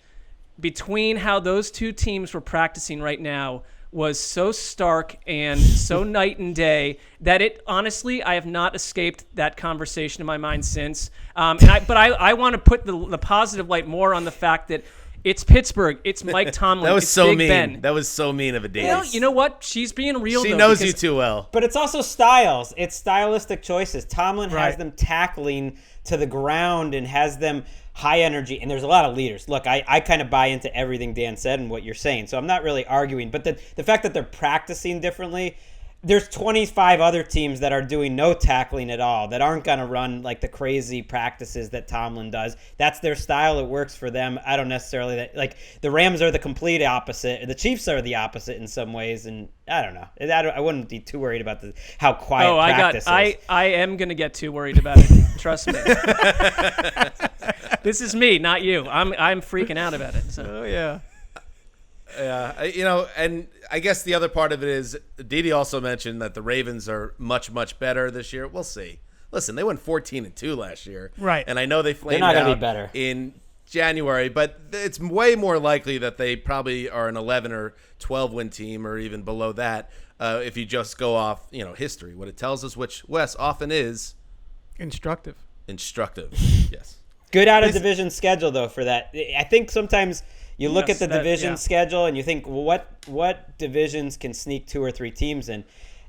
Speaker 5: between how those two teams were practicing right now was so stark and so night and day that it honestly, I have not escaped that conversation in my mind since. But I want to put the positive light more on the fact that it's Pittsburgh. It's Mike Tomlin.
Speaker 2: That was
Speaker 5: it's
Speaker 2: so
Speaker 5: Big
Speaker 2: mean.
Speaker 5: Ben.
Speaker 2: That was so mean of a Dave.
Speaker 5: Well, you know what? She's being real.
Speaker 2: She
Speaker 5: though,
Speaker 2: knows
Speaker 5: because
Speaker 2: you too well.
Speaker 4: But it's also styles. It's stylistic choices. Tomlin
Speaker 3: Right.
Speaker 4: has them tackling to the ground and has them high energy. And there's a lot of leaders. Look, I kind of buy into everything Dan said and what you're saying. So I'm not really arguing. But the fact that they're practicing differently, there's 25 other teams that are doing no tackling at all, that aren't going to run like the crazy practices that Tomlin does. That's their style. It works for them. I don't necessarily like the Rams are the complete opposite. The Chiefs are the opposite in some ways, and I don't know. I wouldn't be too worried about how quiet practice is.
Speaker 5: I am going to get too worried about it. Trust me. This is me, not you. I'm freaking out about it. So.
Speaker 3: Oh yeah.
Speaker 2: Yeah, and I guess the other part of it is Didi also mentioned that the Ravens are much, much better this year. We'll see. Listen, they went 14-2 last year.
Speaker 3: Right.
Speaker 2: And I know they flamed
Speaker 4: not gonna
Speaker 2: out
Speaker 4: be better.
Speaker 2: in January, but it's way more likely that they probably are an 11 or 12 win team or even below that if you just go off, history. What it tells us, which Wes often is
Speaker 3: Instructive.
Speaker 2: Yes.
Speaker 4: Good out of division schedule though for that. I think sometimes you look
Speaker 5: Yes,
Speaker 4: at the division
Speaker 5: yeah.
Speaker 4: schedule and you think, well, what divisions can sneak 2 or 3 teams in?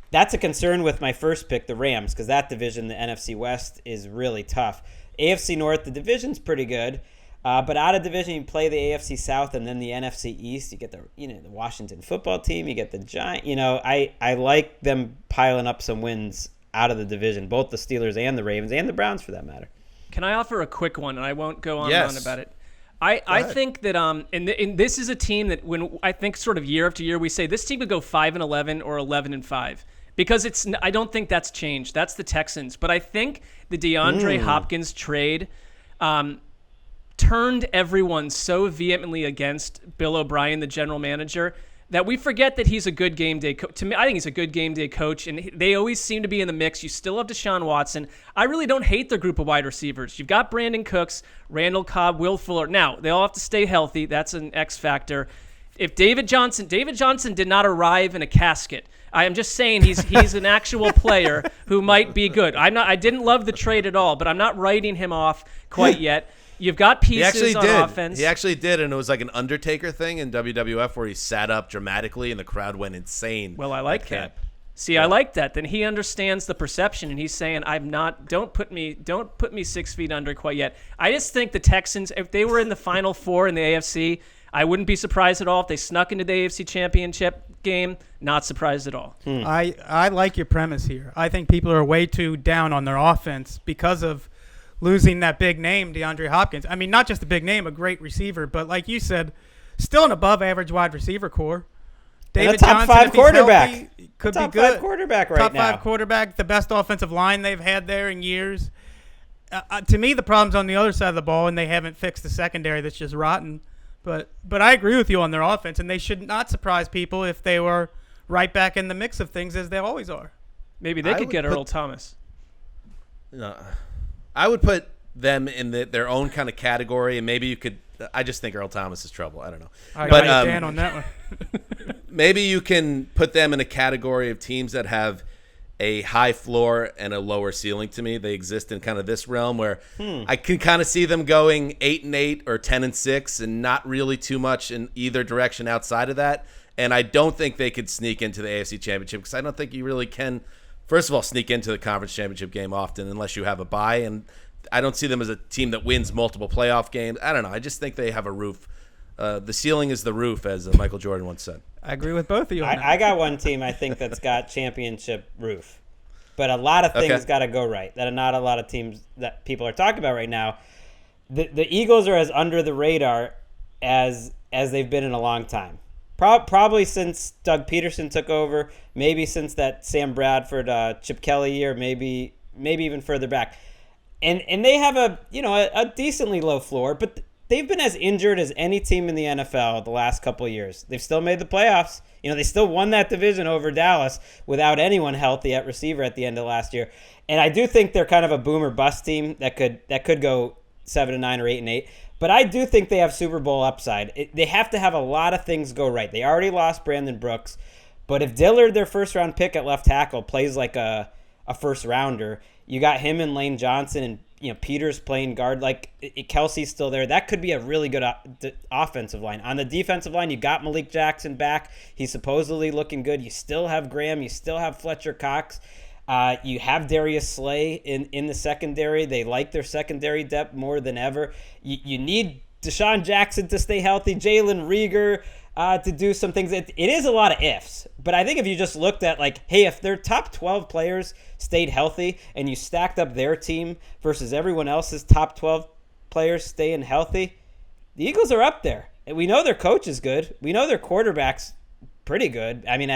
Speaker 4: That's a concern with my first pick, the Rams, because that division, the NFC West, is really tough. AFC North, the division's pretty good, but out of division, you play the AFC South and then the NFC East. You get the Washington football team. You get the Giants. I like them piling up some wins out of the division, both the Steelers and the Ravens and the Browns for that matter.
Speaker 5: Can I offer a quick one, and I won't go on and
Speaker 2: Yes.
Speaker 5: on about it? I think that and this is a team that when I think sort of year after year we say this team could go 5-11 or 11-5 because I don't think that's changed. That's the Texans, but I think the DeAndre Hopkins trade turned everyone so vehemently against Bill O'Brien, the general manager, that we forget that he's a good game day coach. To me, I think he's a good game day coach, and they always seem to be in the mix. You still have Deshaun Watson. I really don't hate their group of wide receivers. You've got Brandon Cooks, Randall Cobb, Will Fuller. Now, they all have to stay healthy. That's an X factor. If David Johnson did not arrive in a casket. I am just saying he's an actual player who might be good. I didn't love the trade at all, but I'm not writing him off quite yet. You've got pieces on offense.
Speaker 2: He actually did, and it was like an Undertaker thing in WWF where he sat up dramatically and the crowd went insane.
Speaker 5: Well, I like that. See, I like that. Then he understands the perception, and he's saying, don't put me 6 feet under quite yet. I just think the Texans, if they were in the Final Four in the AFC, I wouldn't be surprised at all if they snuck into the AFC Championship game. Not surprised at all.
Speaker 3: I like your premise here. I think people are way too down on their offense because of losing that big name, DeAndre Hopkins. I mean, not just a big name, a great receiver, but like you said, still an above-average wide receiver core. David
Speaker 4: top
Speaker 3: Johnson,
Speaker 4: 5
Speaker 3: if he's
Speaker 4: quarterback.
Speaker 3: healthy, could
Speaker 4: top
Speaker 3: be good.
Speaker 4: 5 quarterback right
Speaker 3: top
Speaker 4: now.
Speaker 3: Top 5 quarterback, the best offensive line they've had there in years. To me, the problem's on the other side of the ball, and they haven't fixed the secondary that's just rotten. But I agree with you on their offense, and they should not surprise people if they were right back in the mix of things as they always are.
Speaker 5: Maybe they could get Earl Thomas.
Speaker 2: No, I would put them in their own kind of category, and maybe you could. I just think Earl Thomas is trouble. I don't know,
Speaker 3: I
Speaker 2: but
Speaker 3: got Dan on that one.
Speaker 2: maybe you can put them in a category of teams that have a high floor and a lower ceiling. To me, they exist in kind of this realm where I can kind of see them going 8-8 or 10-6, and not really too much in either direction outside of that. And I don't think they could sneak into the AFC Championship because I don't think you really can. First of all, sneak into the conference championship game often unless you have a bye, and I don't see them as a team that wins multiple playoff games. I don't know. I just think they have a roof. The ceiling is the roof, as Michael Jordan once said.
Speaker 3: I agree with both of you on that.
Speaker 4: I got one team I think that's got championship roof, but a lot of things got to go right. That are not a lot of teams that people are talking about right now. The Eagles are as under the radar as they've been in a long time. Probably since Doug Peterson took over, maybe since that Sam Bradford, Chip Kelly year, maybe even further back. And they have a decently low floor, but they've been as injured as any team in the NFL the last couple of years. They've still made the playoffs. They still won that division over Dallas without anyone healthy at receiver at the end of last year. And I do think they're kind of a boom or bust team that could go 7-9 or 8-8. But I do think they have Super Bowl upside. They have to have a lot of things go right. They already lost Brandon Brooks, but if Dillard, their first round pick at left tackle, plays like a first rounder, you got him and Lane Johnson, and Peters playing guard. Like Kelsey's still there. That could be a really good offensive line. On the defensive line, you got Malik Jackson back. He's supposedly looking good. You still have Graham. You still have Fletcher Cox. You have Darius Slay in the secondary. They like their secondary depth more than ever. You need Deshaun Jackson to stay healthy, Jalen Reagor to do some things. It is a lot of ifs, but I think if you just looked at hey, if their top 12 players stayed healthy and you stacked up their team versus everyone else's top 12 players staying healthy, the Eagles are up there. And we know their coach is good. We know their quarterback's pretty good. I mean,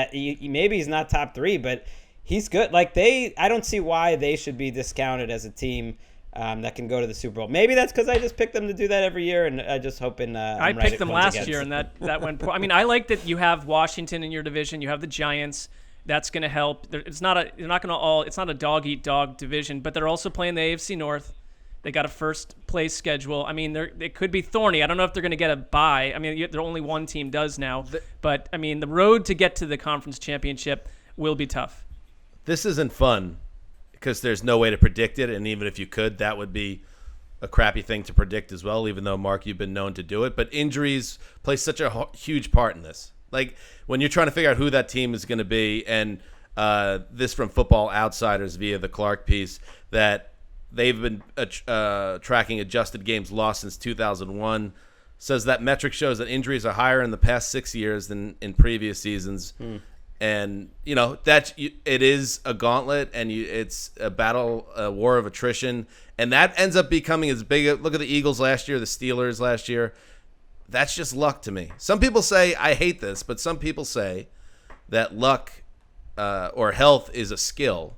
Speaker 4: maybe he's not top 3, but he's good. I don't see why they should be discounted as a team that can go to the Super Bowl. Maybe that's because I just picked them to do that every year, and I just hoping.
Speaker 5: I picked them last year, and that went poor. I mean, I like that you have Washington in your division. You have the Giants. That's going to help. It's not a dog eat dog division, but they're also playing the AFC North. They got a first place schedule. I mean, it could be thorny. I don't know if they're going to get a bye. I mean, they're only one team does now, but I mean, the road to get to the conference championship will be tough.
Speaker 2: This isn't fun because there's no way to predict it, and even if you could, that would be a crappy thing to predict as well, even though, Mark, you've been known to do it. But injuries play such a huge part in this. Like, when you're trying to figure out who that team is going to be, and this from Football Outsiders via the Clark piece, that they've been tracking adjusted games lost since 2001, says that metric shows that injuries are higher in the past 6 years than in previous seasons. And that it is a gauntlet, and it's a battle, a war of attrition, and that ends up becoming as big. Look at the Eagles last year, the Steelers last year. That's just luck to me. Some people say, I hate this, but some people say that luck or health is a skill.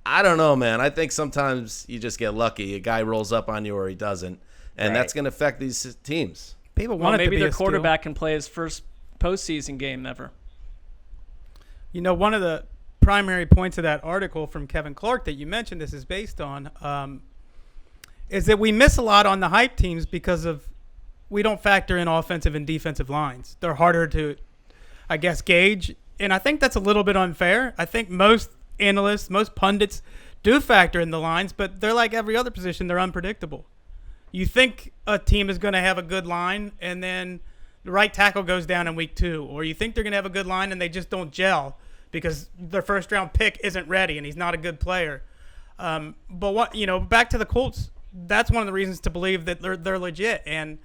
Speaker 2: I don't know, man. I think sometimes you just get lucky. A guy rolls up on you or he doesn't, and that's going to affect these teams.
Speaker 3: People want
Speaker 5: maybe
Speaker 3: it to be
Speaker 5: their
Speaker 3: a
Speaker 5: quarterback can play his first postseason game ever.
Speaker 3: One of the primary points of that article from Kevin Clark that you mentioned this is based on is that we miss a lot on the hype teams because we don't factor in offensive and defensive lines. They're harder to, I guess, gauge, and I think that's a little bit unfair. I think most analysts, most pundits do factor in the lines, but they're like every other position. They're unpredictable. You think a team is going to have a good line, and then the right tackle goes down in week 2, or you think they're going to have a good line and they just don't gel because their first round pick isn't ready and he's not a good player. But back to the Colts, that's one of the reasons to believe that they're legit. And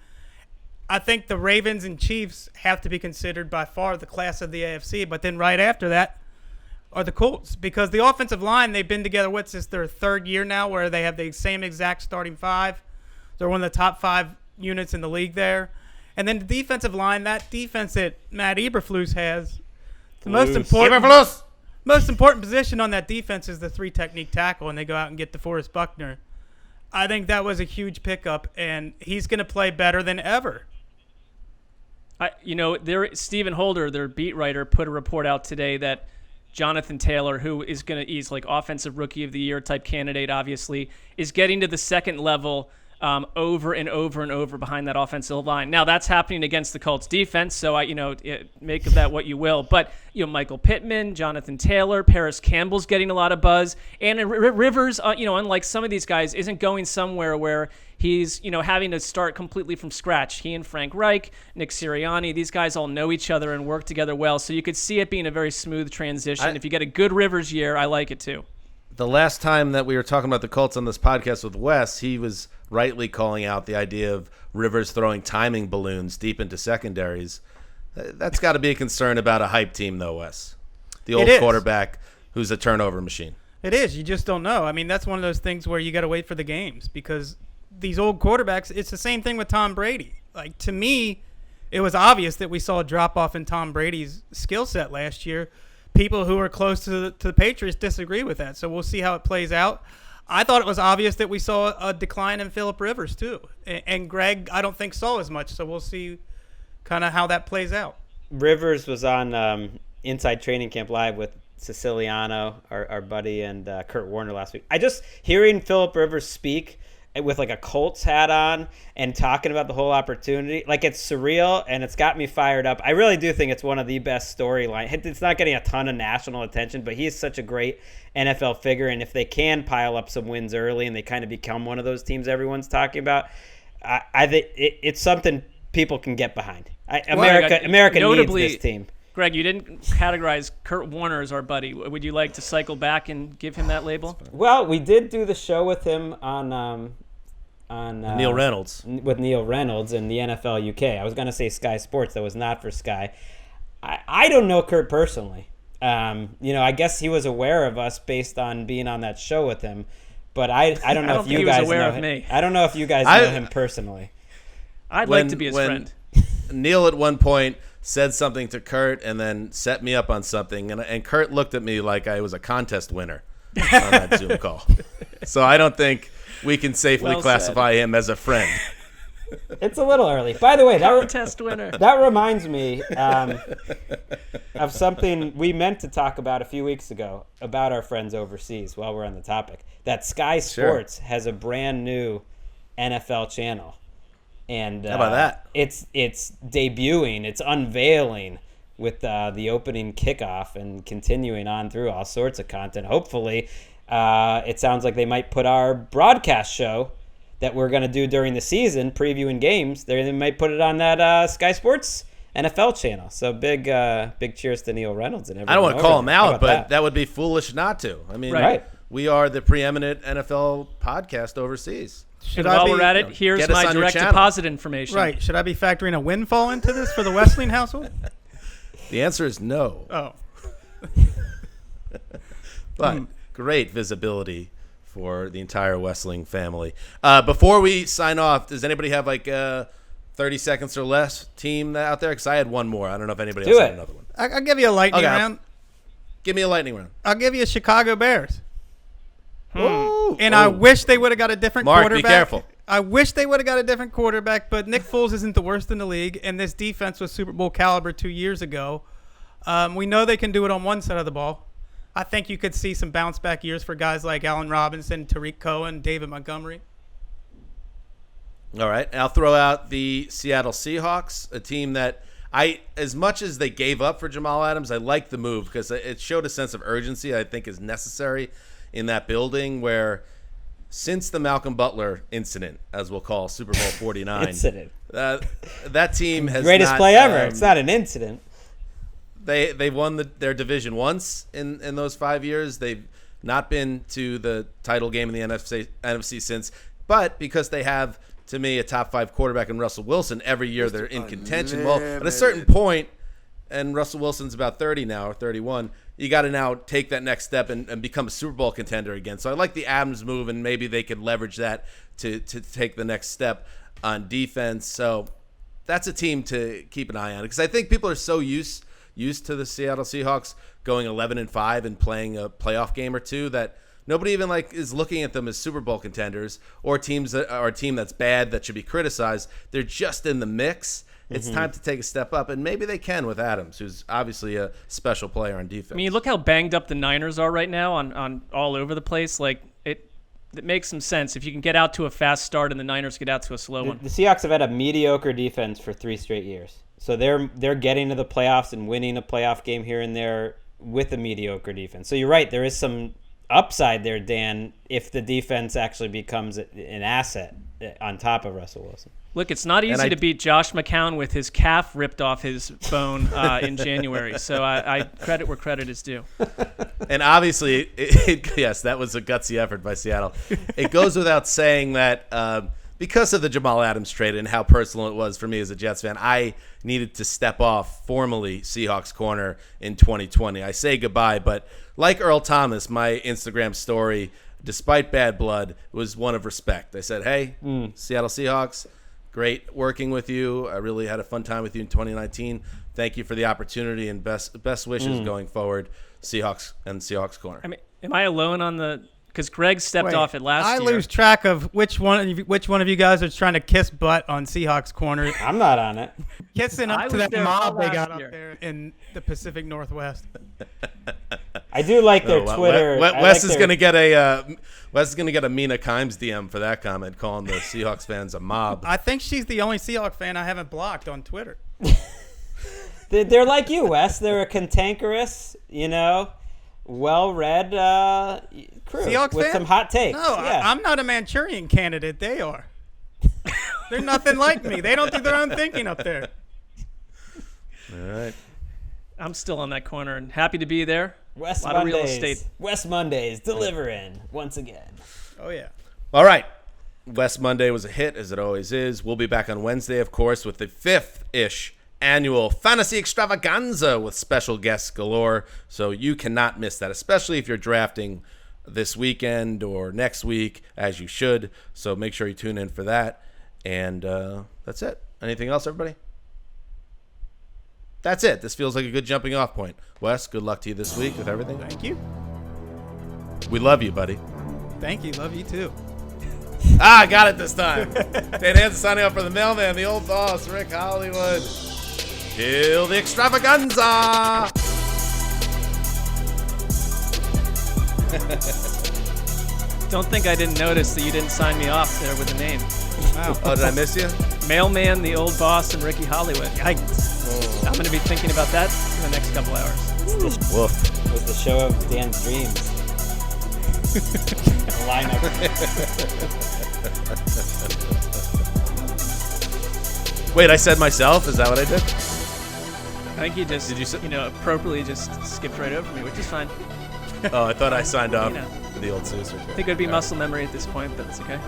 Speaker 3: I think the Ravens and Chiefs have to be considered by far the class of the AFC. But then right after that are the Colts, because the offensive line, they've been together, this is their 3rd year now where they have the same exact starting 5. They're one of the top 5 units in the league there. And then the defensive line, that defense that Matt Eberflus has, the most important position on that defense is the 3-technique tackle, and they go out and get DeForest Buckner. I think that was a huge pickup, and he's going to play better than ever.
Speaker 5: Stephen Holder, their beat writer, put a report out today that Jonathan Taylor, he's like offensive rookie of the year type candidate, obviously, is getting to the second level over and over and over behind that offensive line. Now that's happening against the Colts defense, so make of that what you will. But Michael Pittman, Jonathan Taylor, Paris Campbell's getting a lot of buzz, and Rivers, unlike some of these guys, isn't going somewhere where he's having to start completely from scratch. He and Frank Reich, Nick Sirianni, these guys all know each other and work together well, so you could see it being a very smooth transition. If you get a good Rivers year, I like it too.
Speaker 2: The last time that we were talking about the Colts on this podcast with Wes, he was rightly calling out the idea of Rivers throwing timing balloons deep into secondaries. That's got to be a concern about a hype team, though, Wes. The old quarterback who's a turnover machine.
Speaker 3: It is. You just don't know. I mean, that's one of those things where you got to wait for the games because these old quarterbacks, it's the same thing with Tom Brady. Like, to me, it was obvious that we saw a drop-off in Tom Brady's skill set last year. People who are close to the Patriots disagree with that, so we'll see how it plays out. I thought it was obvious that we saw a decline in Phillip Rivers too, and Gregg I don't think saw as much. So we'll see kind of how that plays out.
Speaker 4: Rivers was on Inside Training Camp Live with Siciliano, our buddy, and Kurt Warner last week. Hearing Phillip Rivers speak with like a Colts hat on and talking about the whole opportunity, like it's surreal and it's got me fired up. I really do think it's one of the best storylines. It's not getting a ton of national attention, but he's such a great NFL figure. And if they can pile up some wins early and they kind of become one of those teams everyone's talking about, I think it's something people can get behind. America needs this team.
Speaker 5: Gregg, you didn't categorize Kurt Warner as our buddy. Would you like to cycle back and give him that label?
Speaker 4: Well, we did do the show with him on
Speaker 2: Neil Reynolds.
Speaker 4: With Neil Reynolds in the NFL UK. I was going to say Sky Sports. That was not for Sky. I don't know Kurt personally. I guess he was aware of us based on being on that show with him. But I don't know if you guys know him. I don't know if you guys know him personally.
Speaker 5: I'd like to be his friend.
Speaker 2: Neil at one point said something to Kurt and then set me up on something, and Kurt looked at me like I was a contest winner on that Zoom call. So I don't think we can safely classify him as a friend.
Speaker 4: It's a little early. By the way,
Speaker 5: contest winner.
Speaker 4: That reminds me of something we meant to talk about a few weeks ago about our friends overseas while we're on the topic. That Sky Sports has a brand new NFL channel. And
Speaker 2: how about that?
Speaker 4: It's debuting, it's unveiling with the opening kickoff and continuing on through all sorts of content. Hopefully, it sounds like they might put our broadcast show that we're going to do during the season, previewing games, they might put it on that Sky Sports NFL channel. So big cheers to Neil Reynolds and everyone.
Speaker 2: I don't want to call him out, but
Speaker 4: that?
Speaker 2: That would be foolish not to. I mean,
Speaker 4: right.
Speaker 2: We are the preeminent NFL podcast overseas.
Speaker 5: While we're at it, here's my direct deposit information.
Speaker 3: Right. Should I be factoring a windfall into this for the Wesseling household?
Speaker 2: The answer is no.
Speaker 3: Oh.
Speaker 2: But great visibility for the entire Wesseling family. Before we sign off, does anybody have like 30 seconds or less team out there? Because I had one more. I don't know if anybody else had another one.
Speaker 3: I'll give you a lightning round.
Speaker 2: Give me a lightning round.
Speaker 3: I'll give you Chicago Bears.
Speaker 2: And
Speaker 3: I wish they would have got a different quarterback.
Speaker 2: Mark, be careful.
Speaker 3: I wish they would have got a different quarterback, but Nick Foles isn't the worst in the league, and this defense was Super Bowl caliber 2 years ago. We know they can do it on one side of the ball. I think you could see some bounce-back years for guys like Allen Robinson, Tariq Cohen, David Montgomery.
Speaker 2: All right. I'll throw out the Seattle Seahawks, a team that as much as they gave up for Jamal Adams, I like the move because it showed a sense of urgency I think is necessary in that building where since the Malcolm Butler incident, as we'll call Super Bowl 49, that team has
Speaker 4: greatest play ever. It's not an incident.
Speaker 2: They won their division once in those 5 years. They've not been to the title game in the NFC since, but because they have, to me, a top 5 quarterback in Russell Wilson, every year they're in contention. Well, at a certain point, and Russell Wilson's about 30 now or 31, you got to now take that next step and become a Super Bowl contender again. So I like the Adams move, and maybe they could leverage that to take the next step on defense. So that's a team to keep an eye on because I think people are so used to the Seattle Seahawks going 11-5 and playing a playoff game or two that nobody even is looking at them as Super Bowl contenders or teams that are a team that's bad that should be criticized. They're just in the mix. It's time to take a step up, and maybe they can with Adams, who's obviously a special player on defense.
Speaker 5: I mean, look how banged up the Niners are right now on all over the place. Like it makes some sense if you can get out to a fast start and the Niners get out to a slow one.
Speaker 4: The Seahawks have had a mediocre defense for 3 straight years, so they're getting to the playoffs and winning a playoff game here and there with a mediocre defense. So you're right, there is some upside there, Dan, if the defense actually becomes an asset on top of Russell Wilson.
Speaker 5: Look, it's not easy to beat Josh McCown with his calf ripped off his bone in January. So I credit where credit is due.
Speaker 2: And obviously, yes, that was a gutsy effort by Seattle. It goes without saying that because of the Jamal Adams trade and how personal it was for me as a Jets fan, I needed to step off formally Seahawks corner in 2020. I say goodbye, but like Earl Thomas, my Instagram story, despite bad blood, was one of respect. I said, hey, Seattle Seahawks, great working with you. I really had a fun time with you in 2019. Thank you for the opportunity and best wishes going forward, Seahawks and Seahawks corner.
Speaker 5: I mean, am I alone on the because Greg stepped
Speaker 3: Wait,
Speaker 5: off it last
Speaker 3: I
Speaker 5: year.
Speaker 3: lose track of which one of you guys are trying to kiss butt on Seahawks corner,
Speaker 4: I'm not on it.
Speaker 3: kissing
Speaker 5: I
Speaker 3: up to
Speaker 5: was
Speaker 3: that
Speaker 5: there
Speaker 3: mob
Speaker 5: all
Speaker 3: they
Speaker 5: last
Speaker 3: got
Speaker 5: year.
Speaker 3: up there in the Pacific Northwest.
Speaker 4: I do like their
Speaker 2: Oh,
Speaker 4: Twitter.
Speaker 2: Wes is gonna get a Mina Kimes DM for that comment, calling the Seahawks fans a mob.
Speaker 3: I think she's the only Seahawks fan I haven't blocked on Twitter.
Speaker 4: They're like you, Wes. They're a cantankerous, well-read crew
Speaker 3: Seahawks
Speaker 4: with
Speaker 3: fan?
Speaker 4: some hot takes.
Speaker 3: No,
Speaker 4: yeah.
Speaker 3: I'm not a Manchurian candidate. They are. They're nothing like me. They don't do their own thinking up there.
Speaker 2: All right.
Speaker 5: I'm still on that corner and happy to be there.
Speaker 4: West
Speaker 5: a lot of real
Speaker 4: Mondays.
Speaker 5: estate.
Speaker 4: West Mondays delivering once again.
Speaker 3: Oh, yeah.
Speaker 2: All right. West Monday was a hit, as it always is. We'll be back on Wednesday, of course, with the 5th-ish annual Fantasy Extravaganza with special guests galore. So you cannot miss that, especially if you're drafting this weekend or next week, as you should. So make sure you tune in for that. And that's it. Anything else, everybody? That's it. This feels like a good jumping off point. Wes, good luck to you this week with everything.
Speaker 3: Thank you.
Speaker 2: We love you, buddy.
Speaker 3: Thank you. Love you, too.
Speaker 2: I got it this time. Dan Hanzus signing up for the mailman, the old boss, Rick Hollywood. Kill the extravaganza.
Speaker 5: Don't think I didn't notice that you didn't sign me off there with a name.
Speaker 3: Wow.
Speaker 2: Oh, did I miss you?
Speaker 5: Mailman, the old boss, and Ricky Hollywood. Yikes. I'm going to be thinking about that in the next couple hours.
Speaker 2: Woof.
Speaker 4: It was the show of Dan's dreams. Lineup.
Speaker 2: Wait, I said myself? Is that what I did?
Speaker 5: I think you just,
Speaker 2: Did you say-
Speaker 5: appropriately just skipped right over me, which is fine.
Speaker 2: Oh, I thought I signed off
Speaker 5: You know.
Speaker 2: for the old Sessler.
Speaker 5: I think it would be muscle memory at this point, but it's okay.